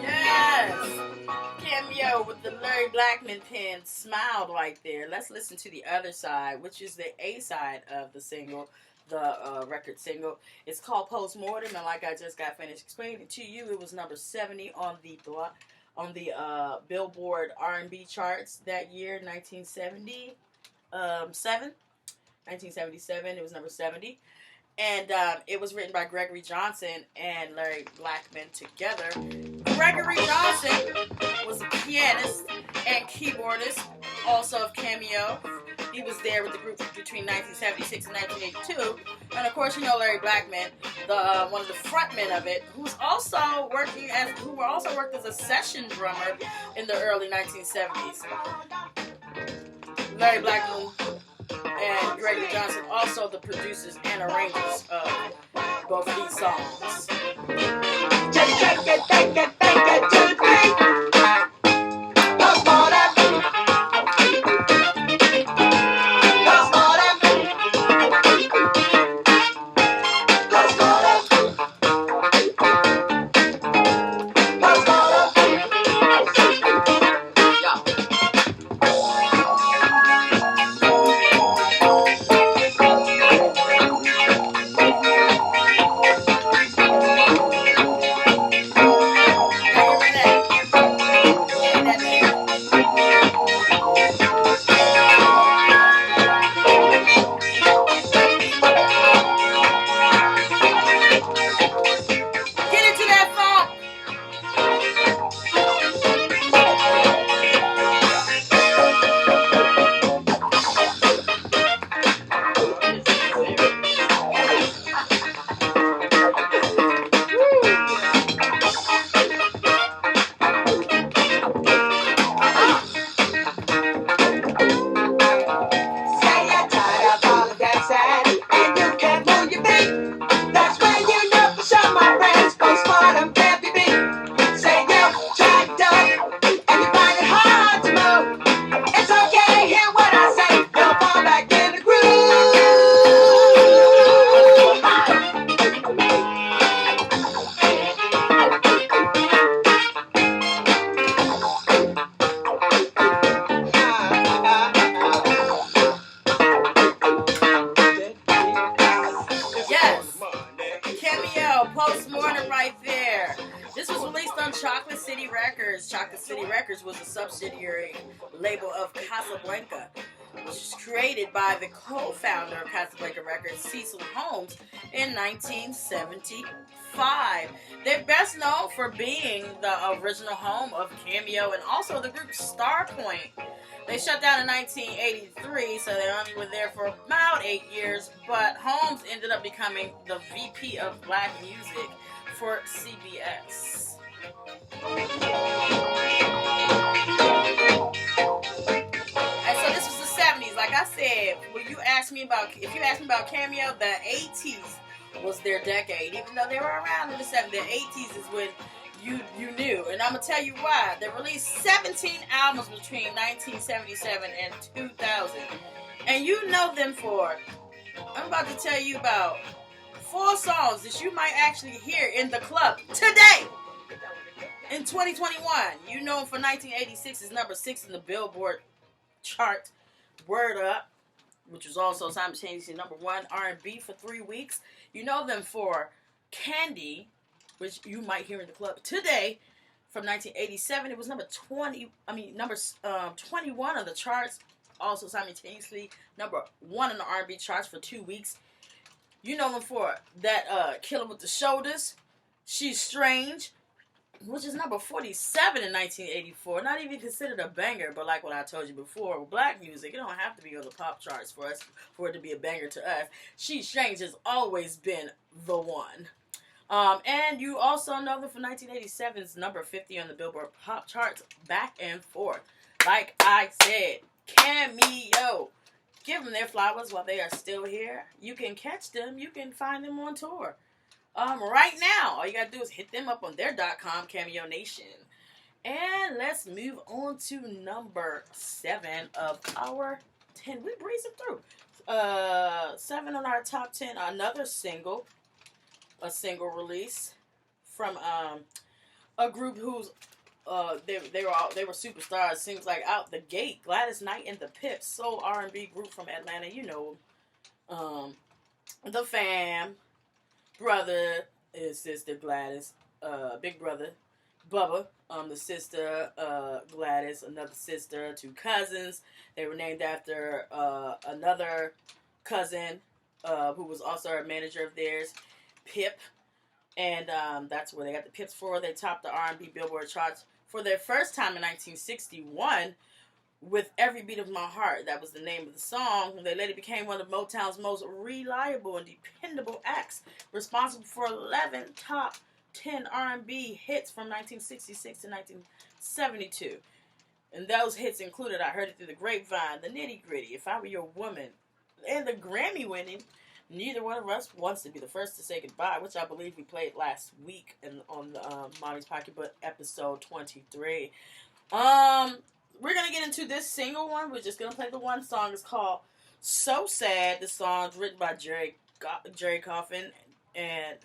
Yes! Cameo with the Larry Blackman pen, Smiled right there. Let's listen to the other side, which is the A side of the single, the record single. It's called Postmortem, and like I just got finished explaining to you, it was number 70 on the Billboard R&B charts that year, 1977. 1977, it was number 70. And it was written by Gregory Johnson and Larry Blackman together. Gregory Johnson was a pianist and keyboardist, also of Cameo. He was there with the group between 1976 and 1982. And of course, you know Larry Blackman, the one of the frontmen of it, who also worked as a session drummer in the early 1970s. Larry Blackman and Gregory Johnson, also the producers and arrangers of both these songs. Postmortem right there. This was released on Chocolate City Records. Chocolate City Records was a subsidiary label of Casablanca, which was created by the co-founder of Casablanca Records, Cecil Holmes, in 1975. They're best known for being the original home of Cameo and also the group Starpoint. They shut down in 1983, so they only were there for about 8 years, but Holmes ended up becoming the VP of Black Music for CBS. And so this was the 70s. Like I said, if you ask me about Cameo, the 80s was their decade, even though they were around in the 70s. The 80s is when you knew. And I'm going to tell you why. They released 17 albums between 1977 and 2000. And you know them for, I'm about to tell you about 4 songs that you might actually hear in the club today. In 2021, you know them for 1986 is number 6 in the Billboard chart, Word Up, which was also simultaneously number 1 R&B for 3 weeks. You know them for Candy, which you might hear in the club today, from 1987. It was number 21 on the charts, also simultaneously number 1 on the R&B charts for 2 weeks. You know them for that Killer with the Shoulders, She's Strange, which is number 47 in 1984. Not even considered a banger, but like what I told you before, with black music, it don't have to be on the pop charts for it to be a banger to us. She's Strange has always been the one. And you also know them from 1987's number 50 on the Billboard pop charts, Back and Forth. Like I said, Cameo. Give them their flowers while they are still here. You can catch them. You can find them on tour. Right now, all you gotta do is hit them up on their .com, Cameo Nation. And let's move on to number 7 of our 10. We breezing through. 7 on our top 10. Another single, a single release from a group who's they were superstars. Seems like out the gate. Gladys Knight and the Pips, soul R&B group from Atlanta. You know, the fam. Brother and sister Gladys, big brother Bubba, the sister Gladys, another sister, 2 cousins. They were named after another cousin who was also a manager of theirs, Pip, and that's where they got the Pips for. They topped the R&B Billboard charts for their first time in 1961 with Every Beat of My Heart. That was the name of the song. They later became one of Motown's most reliable and dependable acts, responsible for 11 top 10 R&B hits from 1966 to 1972. And those hits included I Heard It Through the Grapevine, The Nitty Gritty, If I Were Your Woman, and the Grammy-winning Neither One of Us Wants to Be the First to Say Goodbye, which I believe we played last week on the Mommy's Pocketbook episode 23. We're going to get into this single one. We're just going to play the one song. It's called So Sad. The song's written by Jerry Coffin and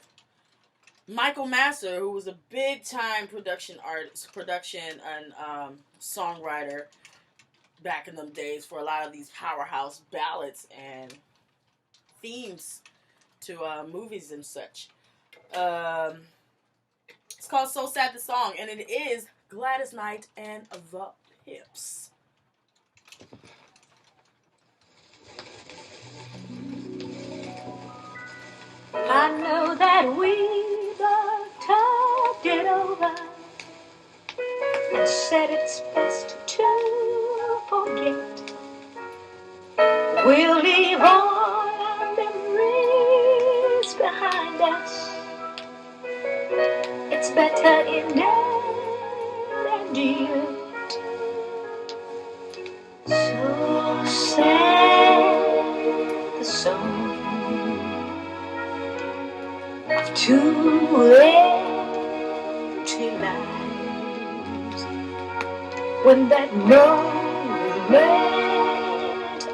Michael Masser, who was a big-time production and songwriter back in them days for a lot of these powerhouse ballads and themes to movies and such. It's called So Sad, the song, and it is Gladys Knight and the Pips. I know that we both talked it over and said it's best to forget. We'll leave all our memories behind us. It's better in and you. So sad, the song of 2 empty lives, when that moment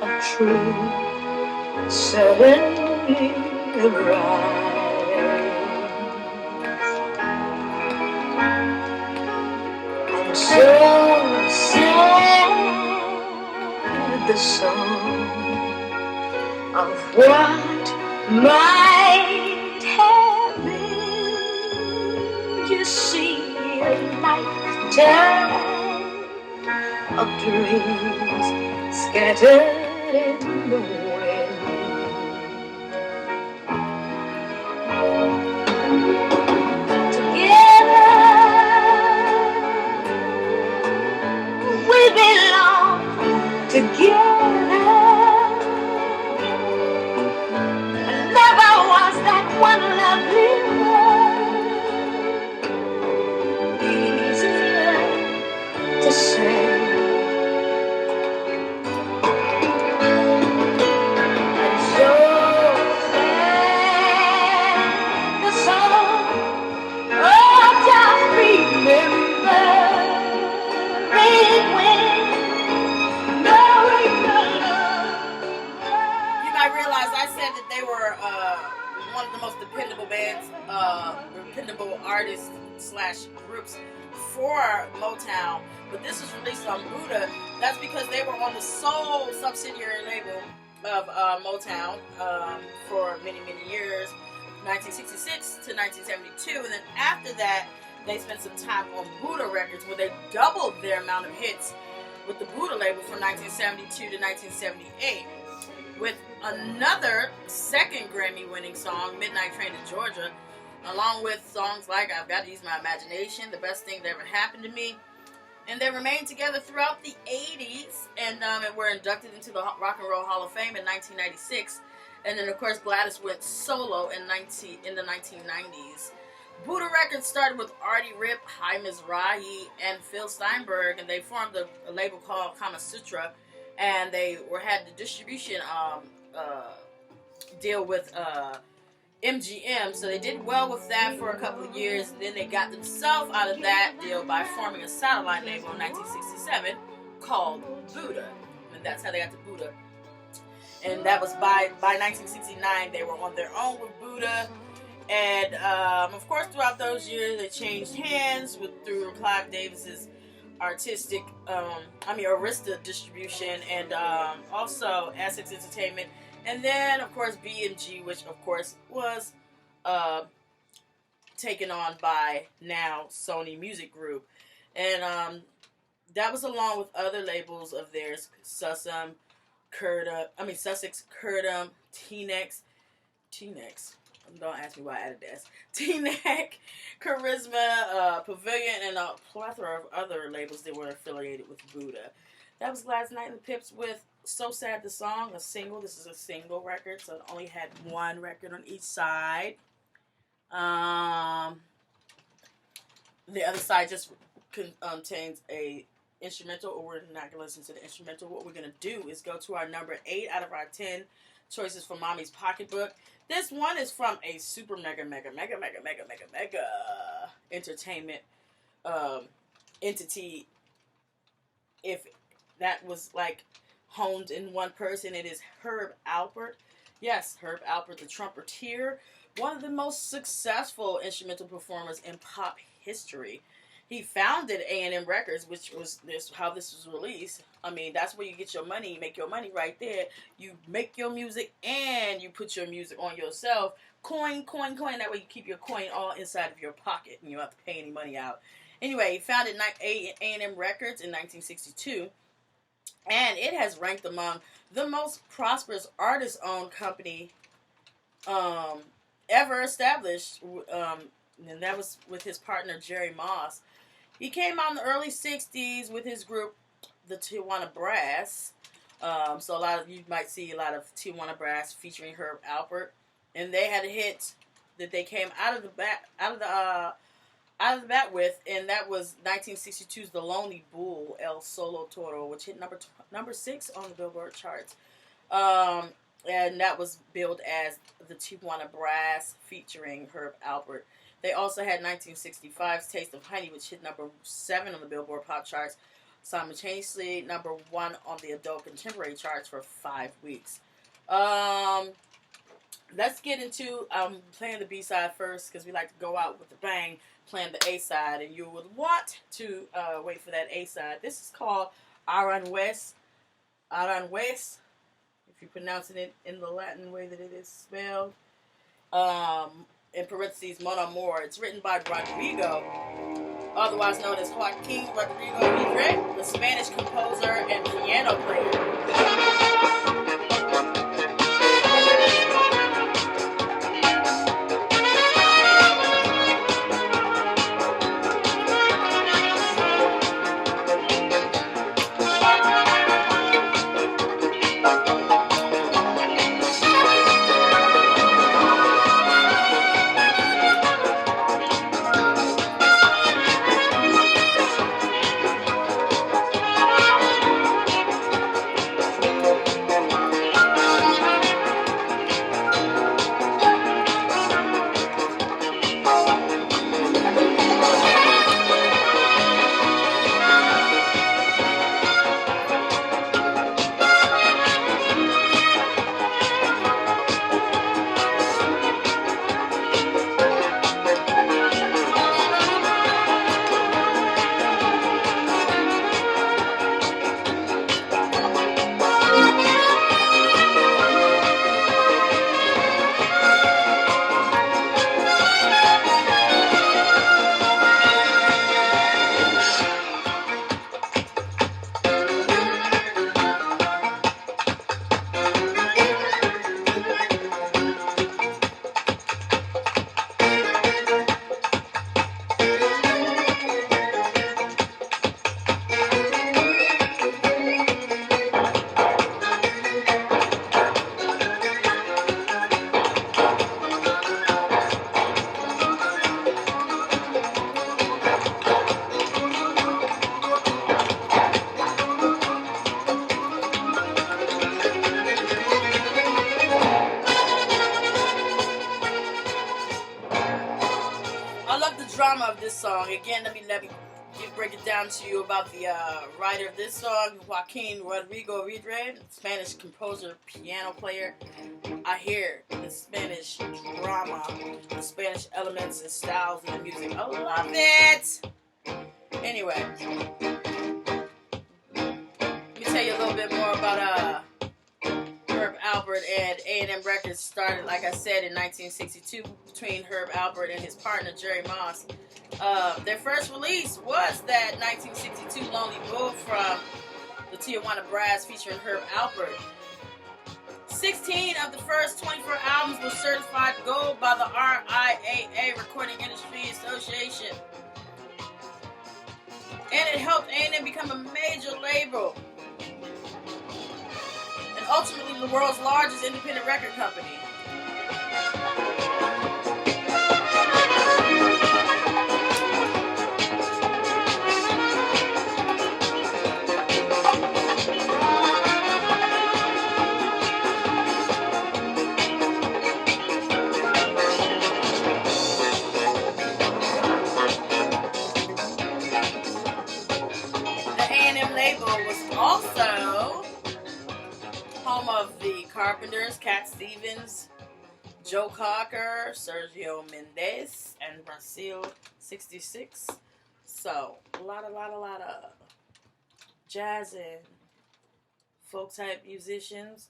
of truth suddenly arrives. I'm so sad, the song of what might have been. You see, a lifetime of dreams scattered in the wind. Together we belong, together. Never was that one lovely world easier to say. dependable bands, dependable artists slash groups for Motown. But this was released on Buddha. That's because they were on the sole subsidiary label of Motown for many, many years, 1966 to 1972. And then after that, they spent some time on Buddha Records, where they doubled their amount of hits with the Buddha label from 1972 to 1978. With another second Grammy-winning song, Midnight Train to Georgia, along with songs like I've Got to Use My Imagination, The Best Thing That Ever Happened to Me. And they remained together throughout the 80s and were inducted into the Rock and Roll Hall of Fame in 1996. And then, of course, Gladys went solo in the 1990s. Buddha Records started with Artie Ripp, Hai Mizrahi, and Phil Steinberg, and they formed a label called Kama Sutra, and they had the distribution deal with MGM, so they did well with that for a couple of years, and then they got themselves out of that deal by forming a satellite label in 1967 called Buddha, and that's how they got to Buddha. And that was by 1969, they were on their own with Buddha. And, of course, throughout those years, they changed hands through Clive Davis's Arista distribution, and also Essex Entertainment. And then, of course, B&G, which, of course, was taken on by now Sony Music Group. And that was along with other labels of theirs, Sussex, Curdum, T-Nex. Don't ask me why I added this. T-Neck, Charisma, Pavilion, and a plethora of other labels that were affiliated with Buddha. That was Gladys Knight and the Pips with So Sad the Song, a single. This is a single record, so it only had one record on each side. The other side just contains a instrumental, or we're not going to listen to the instrumental. What we're going to do is go to our number 8 out of our 10 choices for Mommy's Pocketbook. This one is from a super mega entertainment entity. If that was like honed in one person, it is Herb Alpert. Yes, Herb Alpert, the trumpeter, one of the most successful instrumental performers in pop history. He founded A&M Records, which was how this was released. I mean, that's where you get your money. You make your money right there. You make your music and you put your music on yourself. Coin. That way you keep your coin all inside of your pocket and you don't have to pay any money out. Anyway, he founded A&M Records in 1962. And it has ranked among the most prosperous artist-owned company ever established. And that was with his partner, Jerry Moss. He came out in the early 60s with his group, the Tijuana Brass. So you might see a lot of Tijuana Brass featuring Herb Alpert. And they had a hit that they came out of the bat with, and that was 1962's The Lonely Bull, El Solo Toro, which hit number 6 on the Billboard charts. And that was billed as the Tijuana Brass featuring Herb Alpert. They also had 1965's Taste of Honey, which hit number 7 on the Billboard pop charts, simultaneously number 1 on the adult contemporary charts for 5 weeks. Let's get into playing the B-side first, because we like to go out with a bang, playing the A-side, and you would want to wait for that A-side. This is called Aranjuez, if you're pronouncing it in the Latin way that it is spelled. In parentheses, Mon Amour. It's written by Rodrigo, otherwise known as Joaquin Rodrigo Vidre, the Spanish composer and piano player. I love the drama of this song. Again, let me break it down to you about the writer of this song, Joaquin Rodrigo Vidre, Spanish composer, piano player. I hear the Spanish drama, the Spanish elements and styles in the music. I love it. Anyway, let me tell you a little bit more about Herb Alpert and A&M Records. Started, like I said, in 1962 between Herb Alpert and his partner Jerry Moss. Their first release was that 1962 Lonely Wolf from the Tijuana Brass featuring Herb Alpert. 16 of the first 24 albums were certified gold by the RIAA, Recording Industry Association. And it helped A&M become a major label. And ultimately the world's largest independent record company. Also, home of the Carpenters, Cat Stevens, Joe Cocker, Sergio Mendes, and Brazil 66. So, a lot of jazz and folk type musicians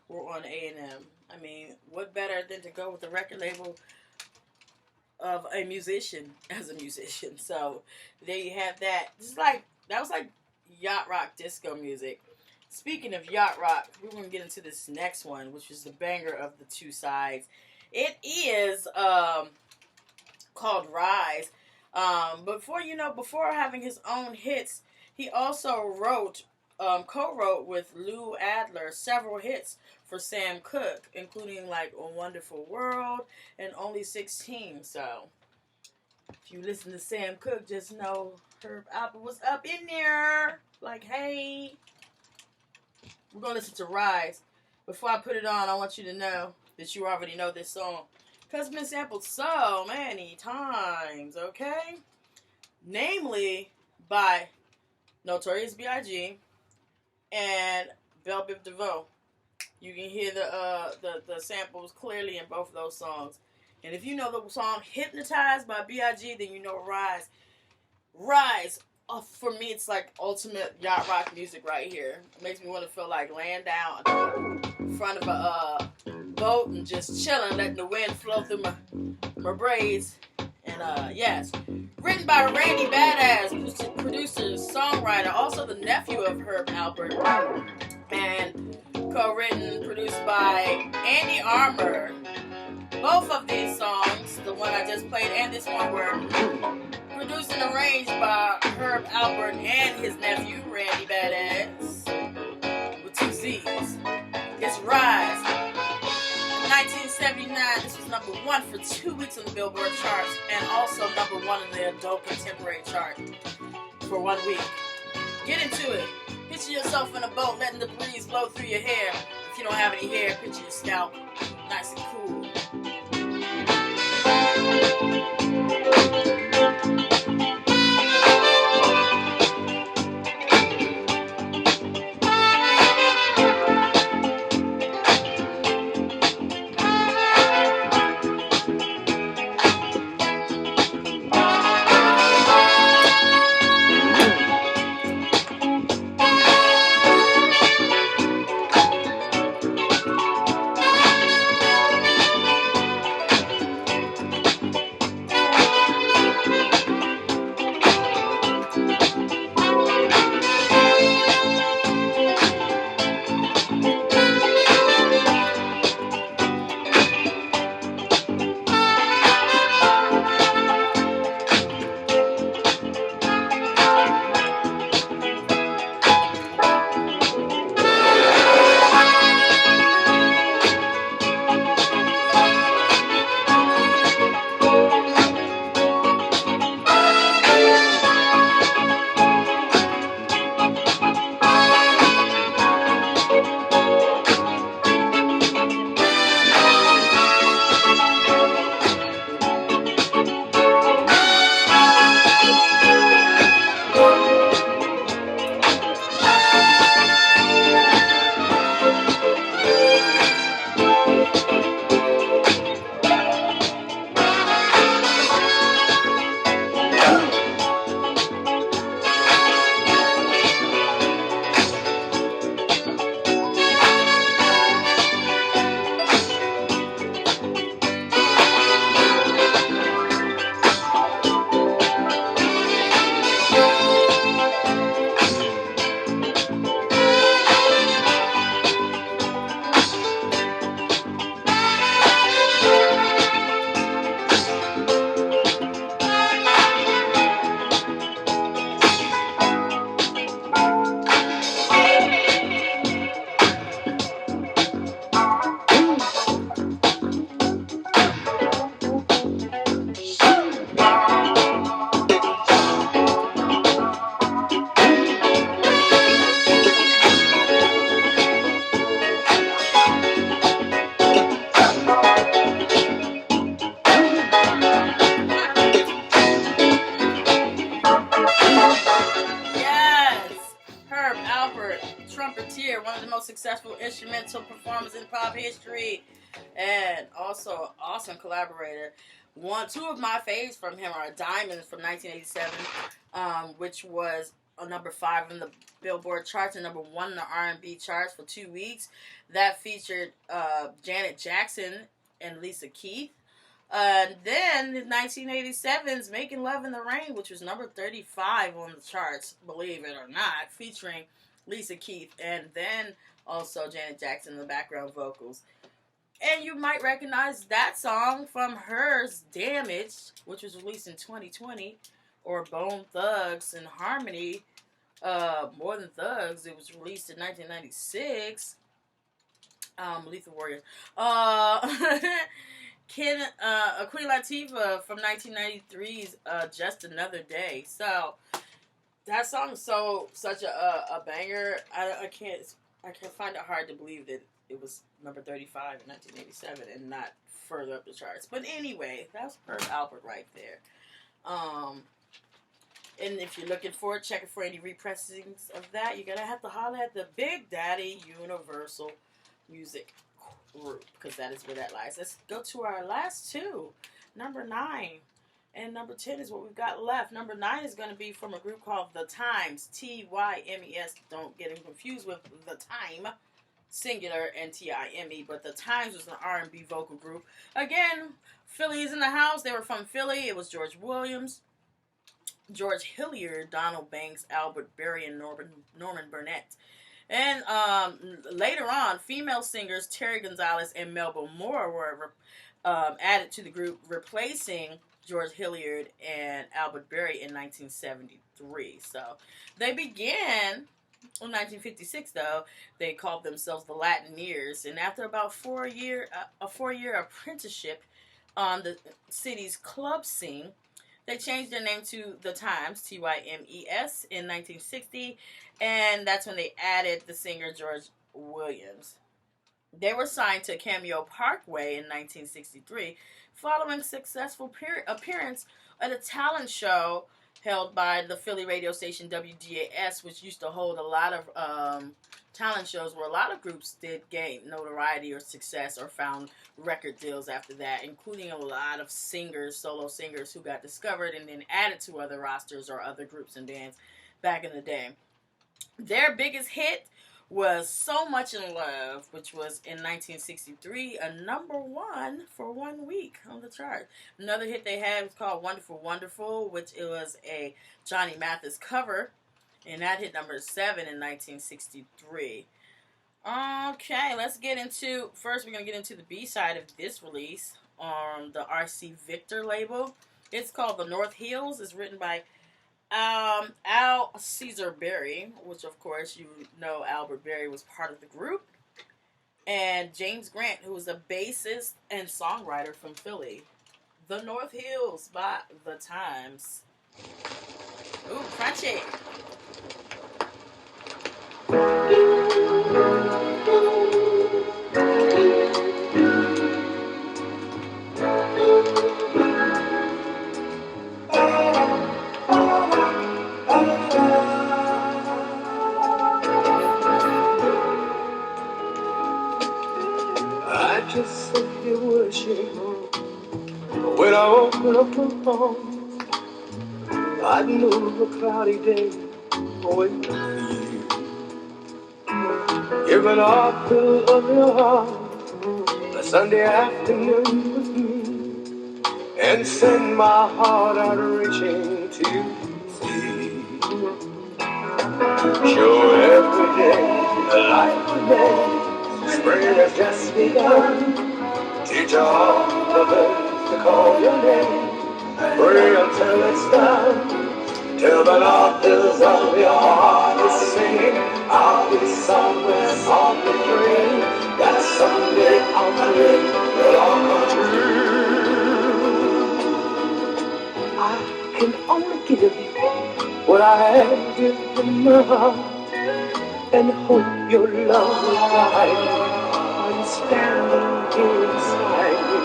were on A&M. I mean, what better than to go with the record label of a musician as a musician? So there you have that. That was like yacht rock disco music. Speaking of yacht rock, we're going to get into this next one, which is the banger of the two sides. It is called Rise. Before having his own hits, he also co-wrote with Lou Adler several hits for Sam Cooke, including like A Wonderful World and Only 16. So if you listen to Sam Cooke, just know Herb Alpert was up in there. Like, hey. We're going to listen to Rise. Before I put it on, I want you to know that you already know this song, because it's been sampled so many times, okay? Namely by Notorious B.I.G. and Belle Biv DeVoe. You can hear the samples clearly in both of those songs. And if you know the song Hypnotized by B.I.G., then you know Rise. Rise, for me, it's like ultimate yacht rock music right here. It makes me want to feel like laying down in front of a boat and just chilling, letting the wind flow through my braids. And yes, written by Randy Badass, producer, songwriter, also the nephew of Herb Alpert, and co-written, produced by Andy Armour. Both of these songs, the one I just played and this one, were produced and arranged by Herb Alpert and his nephew, Randy Badass, with 2 Z's. It's Rise. In 1979, this was number 1 for 2 weeks on the Billboard charts, and also number 1 in the adult contemporary chart for 1 week. Get into it. Picture yourself in a boat, letting the breeze blow through your hair. If you don't have any hair, picture your scalp nice and cool. successful instrumental performers in pop history, and also an awesome collaborator. Two of my faves from him are Diamonds from 1987, which was a number 5 in the Billboard charts and number 1 in the R&B charts for 2 weeks. That featured Janet Jackson and Lisa Keith. Then in 1987's Making Love in the Rain, which was number 35 on the charts, believe it or not, featuring Lisa Keith, and then also Janet Jackson in the background vocals. And you might recognize that song from hers, Damaged, which was released in 2020, or Bone Thugs and Harmony, More Than Thugs. It was released in 1996. Lethal Warriors. Queen Latifah from 1993's Just Another Day. So that song is such a banger. I can't find it hard to believe that it was number 35 in 1987 and not further up the charts. But anyway, that's Herb Alpert right there. And if you're looking for it, checking for any repressings of that, you're gonna have to holler at the Big Daddy Universal Music Group, because that is where that lies. Let's go to our last two. Number 9 and number 10 is what we've got left. Number 9 is going to be from a group called The Times, T-Y-M-E-S. Don't get them confused with The Time, singular, and T-I-M-E, but The Times was an R&B vocal group. Again, Philly is in the house. They were from Philly. It was George Williams, George Hilliard, Donald Banks, Albert Berry, and Norman Burnett. And later on, female singers Terry Gonzalez and Melba Moore were added to the group, replacing George Hilliard and Albert Berry in 1973. So they began in 1956, though. They called themselves the Latineers. And after about a 4-year apprenticeship on the city's club scene, they changed their name to The Times, T-Y-M-E-S, in 1960, and that's when they added the singer George Williams. They were signed to Cameo Parkway in 1963, following successful appearance at a talent show held by the Philly radio station WDAS, which used to hold a lot of talent shows where a lot of groups did gain notoriety or success or found record deals after that, including a lot of singers, solo singers who got discovered and then added to other rosters or other groups and bands back in the day. Their biggest hit was So Much in Love, which was in 1963, a number 1 for 1 week on the chart. Another hit they had was called Wonderful Wonderful, which it was a Johnny Mathis cover, and that hit number 7 in 1963. Okay, let's get into, first we're going to get into the B-side of this release on the R.C. Victor label. It's called The North Hills. It's written by Al Caesar Berry, which of course you know Albert Berry was part of the group, and James Grant, who was a bassist and songwriter from Philly. The North Hills by The Times. Ooh, crunchy. I just sit here wishing when I open up my phone, I'd move a cloudy day away from you. Give an apple of your heart a Sunday afternoon with me, and send my heart out reaching to see. Sure, every day a life of day. Spring has just begun. Teach all the birds to call your name. Pray until it's done. Till the North Hills of your heart is singing. I'll be somewhere softly praying that someday our dream will all come true. I can only give you what I have given my heart, and hope your love will guide. I'm standing here beside you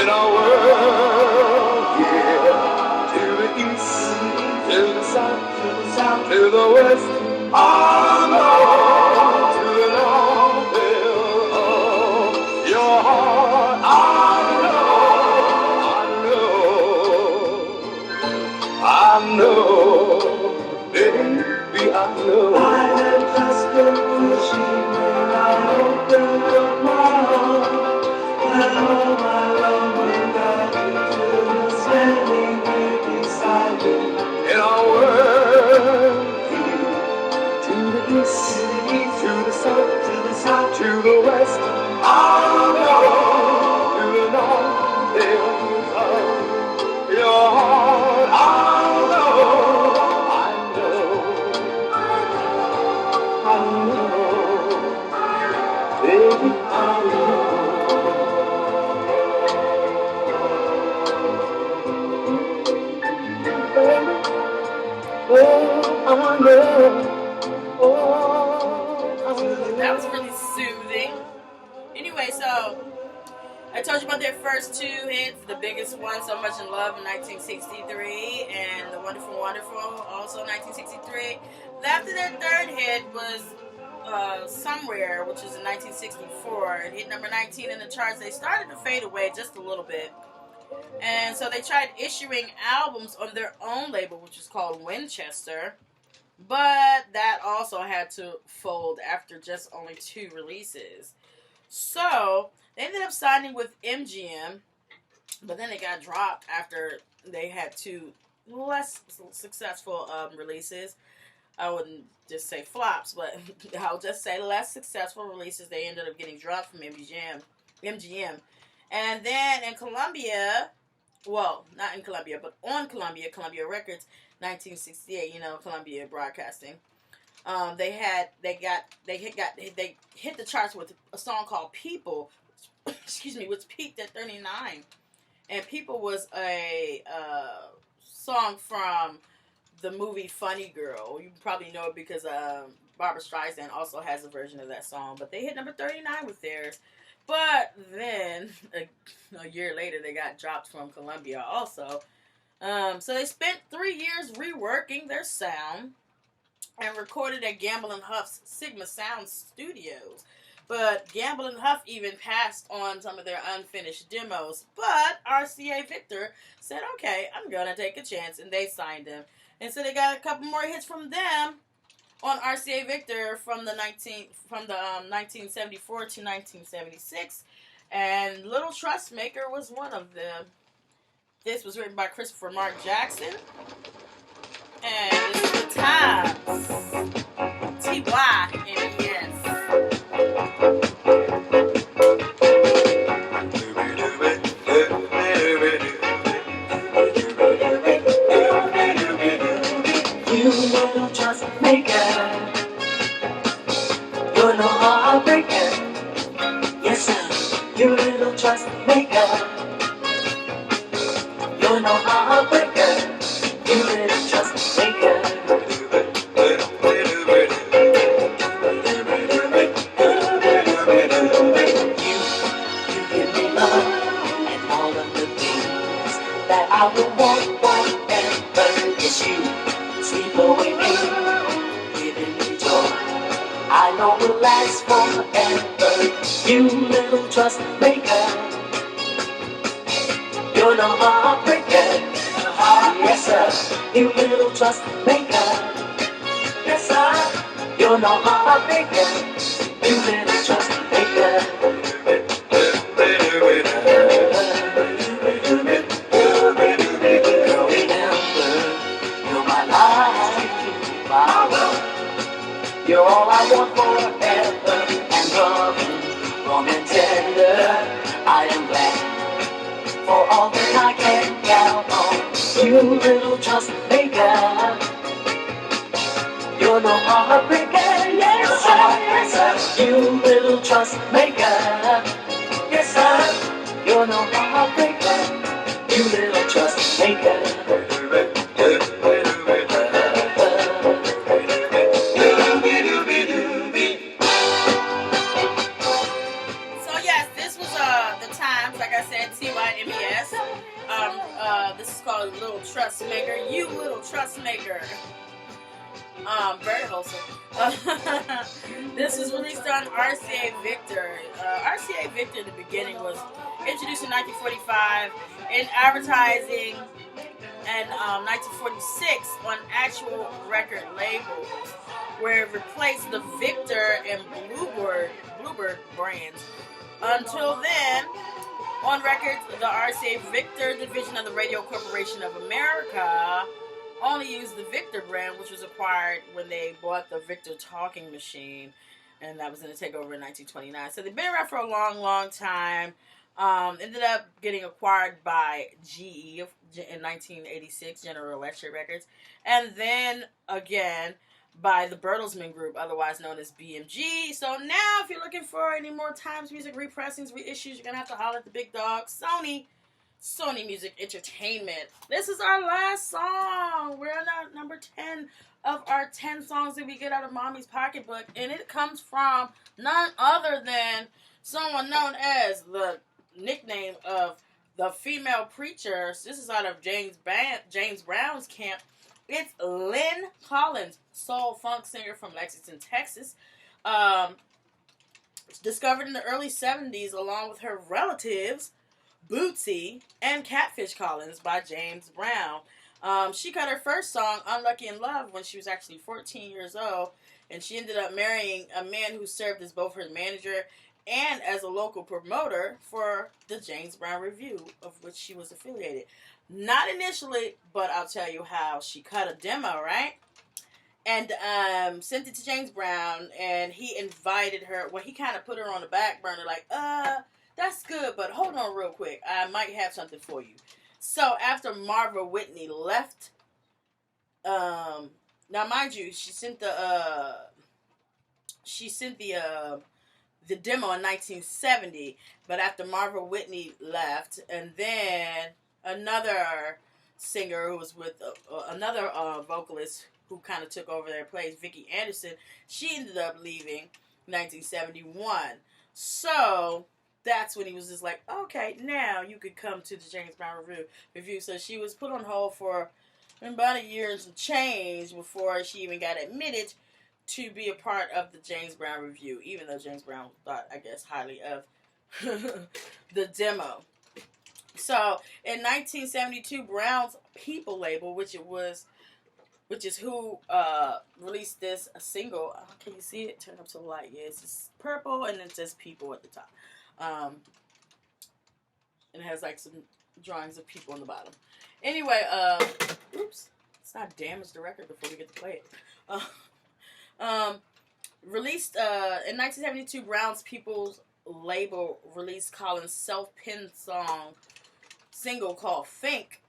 in a world, yeah, to the east, to the south, to the west, on to the north. know, baby, I know. I have just been wishing when I opened up my heart, that all my love would guide you to the standing here beside me. In our world, to the east, to the south, to the west, I'll go to the north, there is love. Your heart, I'll know, I know, baby, I know. Oh, I know, oh, I know. That was really soothing. Anyway, so I told you about their first two hits. The biggest one, So Much in Love, in 1963, and The Wonderful Wonderful, also 1963. After their third hit was Somewhere, which was in 1964. It hit number 19 in the charts. They started to fade away just a little bit. And so they tried issuing albums on their own label, which is called Winchester. But that also had to fold after just only 2 releases. So they ended up signing with MGM, but then they got dropped after they had 2 less successful releases. I wouldn't just say flops, but I'll just say less successful releases. They ended up getting dropped from MGM. And then in Columbia, well, not in Columbia, but on Columbia Records, 1968, Columbia Broadcasting. They hit the charts with a song called People, which peaked at 39. And People was a song from the movie Funny Girl. You probably know it because Barbra Streisand also has a version of that song. But they hit number 39 with theirs. But then, a year later, they got dropped from Columbia also. So they spent 3 years reworking their sound and recorded at Gamble & Huff's Sigma Sound Studios. But Gamble & Huff even passed on some of their unfinished demos. But RCA Victor said, okay, I'm going to take a chance, and they signed him. And so they got a couple more hits from them on RCA Victor from 1974 to 1976. And Little Trustmaker was one of them. This was written by Christopher Mark Jackson. And this is The Times. TYMES. You little trust maker, you're no heartbreaker. Yes, sir. You little trust maker, you're no heartbreaker. You little trust maker. You give me love and all of the things that I would want forever. Yes, you sweep away pain, giving me joy. I know will last forever. You little trust maker, you're no heartbreaker. Yes, sir. You little trust maker. Yes, sir. You're no heartbreaker. You little trust maker. You're my life, my world. You're all I want forever. And loving, warm and tender. I am glad for all that I can count on. You little trust maker. You're no heartbreaker. Yes, sir. Yes, sir. You little trust maker. Yes, sir. You're no heartbreaker. You little trust maker. TYMES. This is called Little Trustmaker. You Little Trustmaker. Very wholesome. This was released on RCA Victor. RCA Victor in the beginning was introduced in 1945 in advertising and 1946 on actual record labels, where it replaced the Victor and Bluebird brands. Until then, on records, the RCA Victor division of the Radio Corporation of America only used the Victor brand, which was acquired when they bought the Victor talking machine, and that was in the takeover in 1929. So they've been around for a long, long time. Ended up getting acquired by GE in 1986, General Electric Records, and then again by the Bertelsmann Group, otherwise known as BMG. So now, if you're looking for any more Times Music repressings, reissues, you're gonna have to holler at the big dog, Sony Music Entertainment. This is our last song. We're on number 10 of our 10 songs that we get out of Mommy's Pocketbook, and it comes from none other than someone known as the nickname of the female preacher. This is out of James Brown's camp. It's Lynn Collins, soul funk singer from Lexington, Texas. Discovered in the early 70s along with her relatives, Bootsy and Catfish Collins by James Brown. She cut her first song, Unlucky in Love, when she was actually 14 years old, and she ended up marrying a man who served as both her manager and as a local promoter for the James Brown Review, of which she was affiliated. Not initially, but I'll tell you how. She cut a demo, right? And sent it to James Brown, and he invited her. Well, he kind of put her on the back burner, like, that's good, but hold on real quick. I might have something for you. So after Marva Whitney left, now mind you, she sent the demo in 1970, but after Marva Whitney left, and then another singer who was with another vocalist who kind of took over their place, Vicki Anderson, she ended up leaving in 1971. So that's when he was just like, okay, now you could come to the James Brown review. So she was put on hold for about a year and some change before she even got admitted to be a part of the James Brown Review, even though James Brown thought, I guess, highly of the demo. So, in 1972, Brown's People label, which is who released this single. Can you see it? Turn up to the light. Yeah, it's just purple, and it says People at the top. And it has like some drawings of people on the bottom. Anyway, oops, let's not damage the record before we get to play it. Released in 1972, Brown's People's label released Collins' self-penned single called Think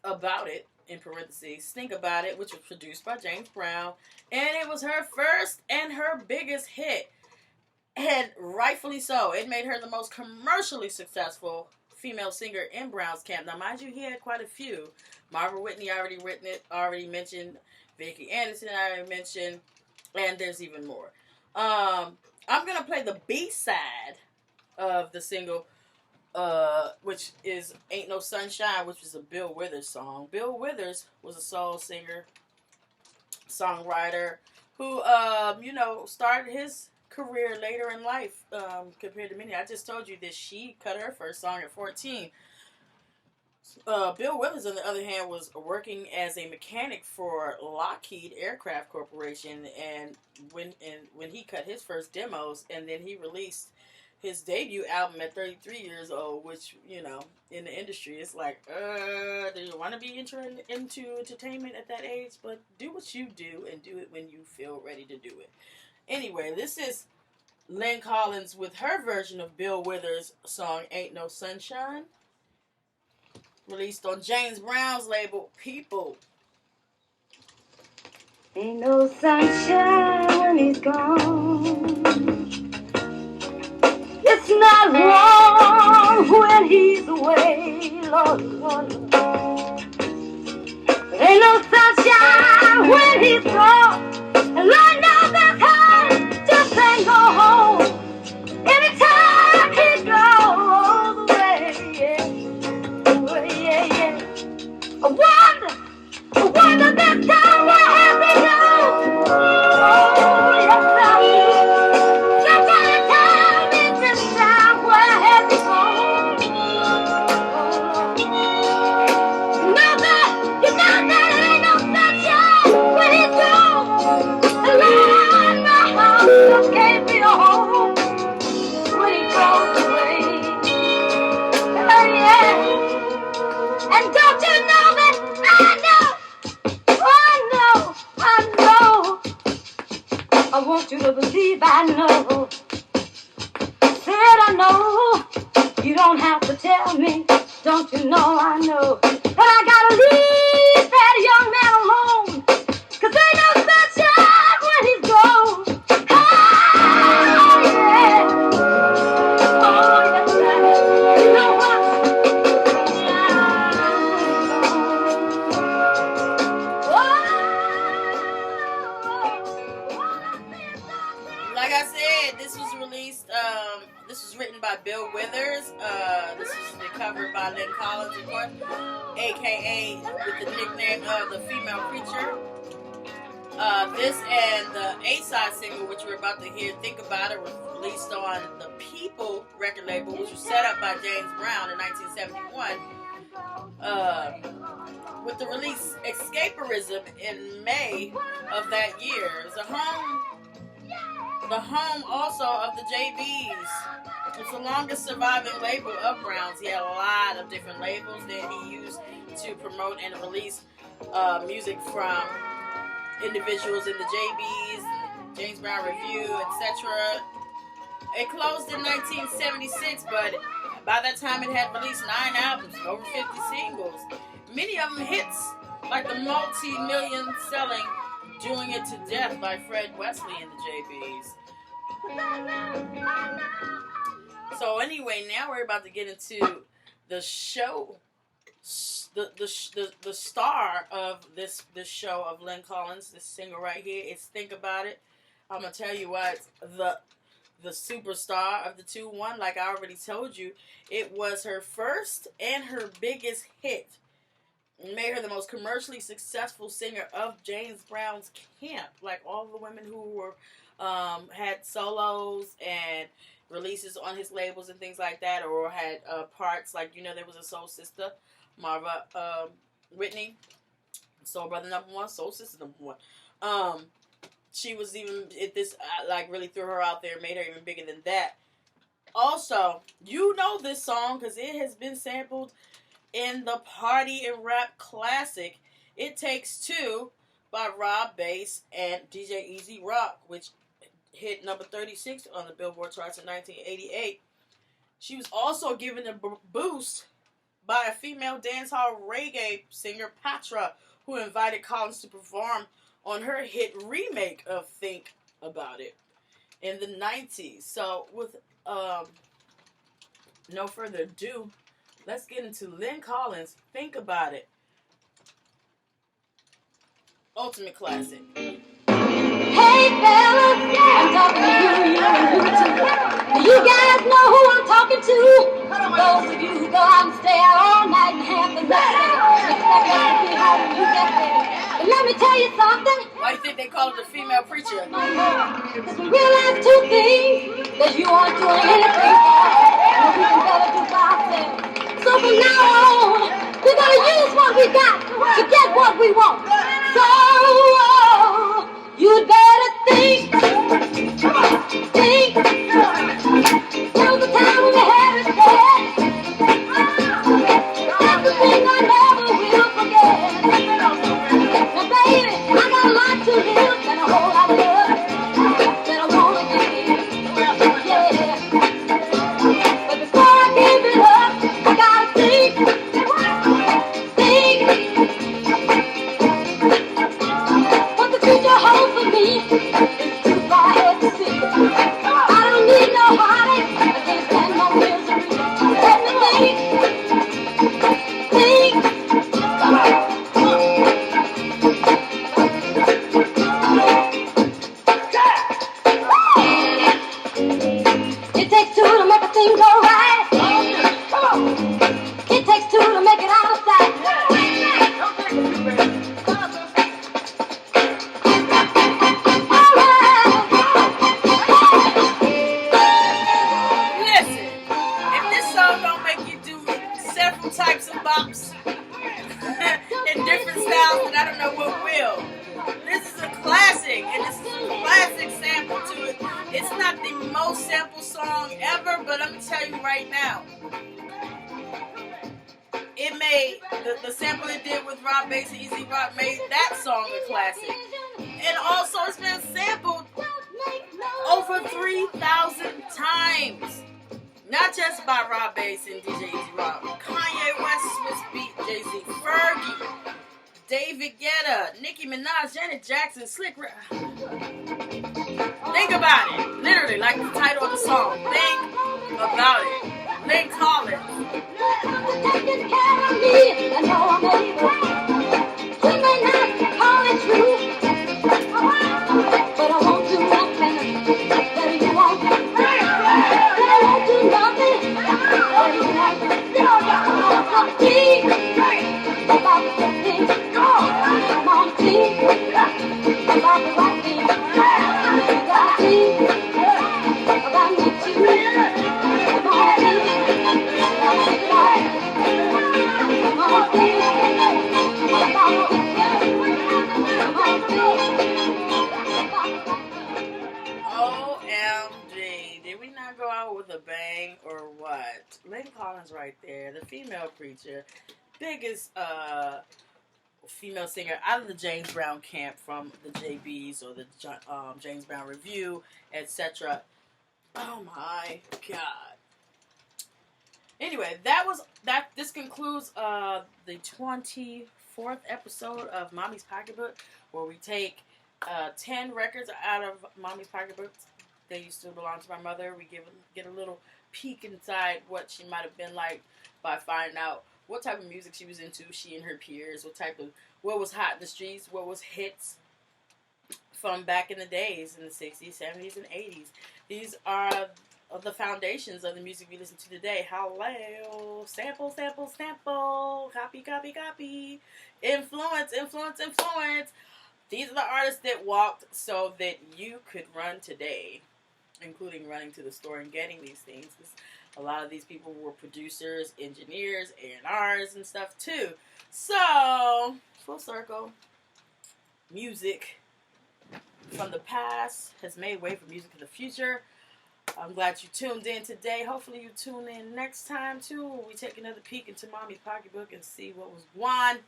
About It, in parentheses, Think About It, which was produced by James Brown, and it was her first and her biggest hit, and rightfully so. It made her the most commercially successful female singer in Brown's camp. Now, mind you, he had quite a few. Marva Whitney already mentioned, Vicki Anderson I already mentioned, and there's even more. I'm going to play the B-side of the single, which is Ain't No Sunshine, which is a Bill Withers song. Bill Withers was a soul singer, songwriter, who, started his career later in life compared to many. I just told you that she cut her first song at 14. Bill Withers, on the other hand, was working as a mechanic for Lockheed Aircraft Corporation, and when he cut his first demos, and then he released his debut album at 33 years old, which, in the industry, it's like, do you want to be into entertainment at that age? But do what you do, and do it when you feel ready to do it. Anyway, this is Lynn Collins with her version of Bill Withers' song, Ain't No Sunshine, released on James Brown's label, People. Ain't no sunshine when he's gone. It's not wrong when he's away, Lord, Lord. Ain't no sunshine when he's gone. And Lord knows this home just ain't go home. Anytime he goes away, yeah. I wonder this time where has he gone? Oh, yes, I do. Somebody tell me this time where has he gone? Mother, want you to believe I know. Said I know. You don't have to tell me. Don't you know I know? But I gotta leave that young man alone. 'Cause ain't no sunshine when he's gone. Oh, yeah. Oh, yes, sir. You know what? Like I said, this was released, this was written by Bill Withers. This was covered by Lynn Collins, of course, a.k.a. with the nickname of the female preacher. This and the A-side single, which we're about to hear, Think About It, was released on the People record label, which was set up by James Brown in 1971. With the release Escaperism in May of that year. It was the home also of the JBs. It's the longest surviving label of Brown's. He had a lot of different labels that he used to promote and release music from individuals in the JBs, James Brown Review, etc. It closed in 1976, but by that time it had released 9 albums, over 50 singles. Many of them hits, like the multi-million selling Doing It to Death by Fred Wesley and the JBs. So anyway, now we're about to get into the show, the star of this show of Lynn Collins, this singer right here. It's Think About It. I'm gonna tell you what, the superstar of the two. One, like I already told you, it was her first and her biggest hit. It made her the most commercially successful singer of James Brown's camp. Like all the women who were had solos and releases on his labels and things like that, or had parts, like, you know, there was a soul sister, Marva Whitney, Soul Brother #1, Soul Sister #1. She was even, this like really threw her out there, made her even bigger than that. Also, you know this song because it has been sampled in the party and rap classic It Takes Two by Rob Bass and DJ Easy Rock, which hit number 36 on the Billboard charts in 1988. She was also given a boost by a female dancehall reggae singer, Patra, who invited Collins to perform on her hit remake of Think About It in the 90s. So with no further ado, let's get into Lynn Collins' Think About It. Ultimate classic. Hey fellas, I'm talking to you and you too. You guys know who I'm talking to. Those of you who go out and stay out all night and have the night. Expect us to be home when you get there. But let me tell you something. Why do you think they call it the female preacher? Because we realize two things. That you aren't doing anything for us, and we can better do for ourselves. So from now on, we gotta use what we got to get what we want. So you'd better think. There was a time when we had respect. That's the thing I never will forget. Now baby, I got a lot to live and a whole lot of love that I wanna give. Yeah. But before I give it up, I gotta think. What the future holds for me is too far ahead to see. I don't need no heartache, I can't stand no misery. Let me think. It takes two to make a thing go right. Come on. It takes two to make it out of sight. Listen, if this song don't make you do several types of bops in different styles, then I don't know what will. This is a classic, and it's a classic sample to it. It's not the most sample song ever, but I'm going to tell you right now, it made, the sample it did with Rob Bass and Easy Rock made that song a classic. And also it's been sampled over 3,000 times. Not just by Rob Bass and DJ Easy Rob. Kanye West, Swiss Beat, Jay-Z, Fergie, David Guetta, Nicki Minaj, Janet Jackson, Slick Rick. Think about it. Literally, like the title of the song. Think about it. Lynn Collins. Taking care of me, I know I'm able. You may not call it true, but I won't do nothing that you won't. But I won't do nothing that you won't. I'm deep about the things. I'm on deep about the right thing. You got deep about me too. I'm on deep about the right. I'm on deep about the OMG. Did we not go out with a bang or what? Lynn Collins right there. The female preacher. Biggest female singer out of the James Brown camp from the JBs or the James Brown Review, etc. Oh my God. Anyway, this concludes the 24th episode of Mommy's Pocketbook, where we take 10 records out of Mommy's Pocketbook. They used to belong to my mother. We get a little peek inside what she might have been like by finding out what type of music she was into, she and her peers, what was hot in the streets, what was hits from back in the days, in the 60s, 70s, and 80s. These are the foundations of the music we listen to today. Hello. Sample, sample, sample. Copy, copy, copy. Influence, influence, influence. These are the artists that walked so that you could run today, including running to the store and getting these things. A lot of these people were producers, engineers, A&Rs, and stuff too. So, full circle, music from the past has made way for music of the future. I'm glad you tuned in today. Hopefully you tune in next time too. We take another peek into Mommy's Pocketbook and see what was won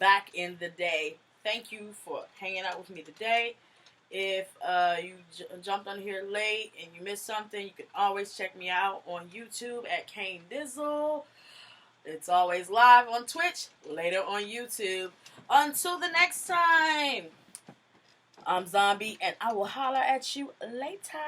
back in the day. Thank you for hanging out with me today. If you jumped on here late and you missed something, you can always check me out on YouTube at Kane Dizzle. It's always live on Twitch, later on YouTube. Until the next time, I'm Zombie, and I will holler at you later.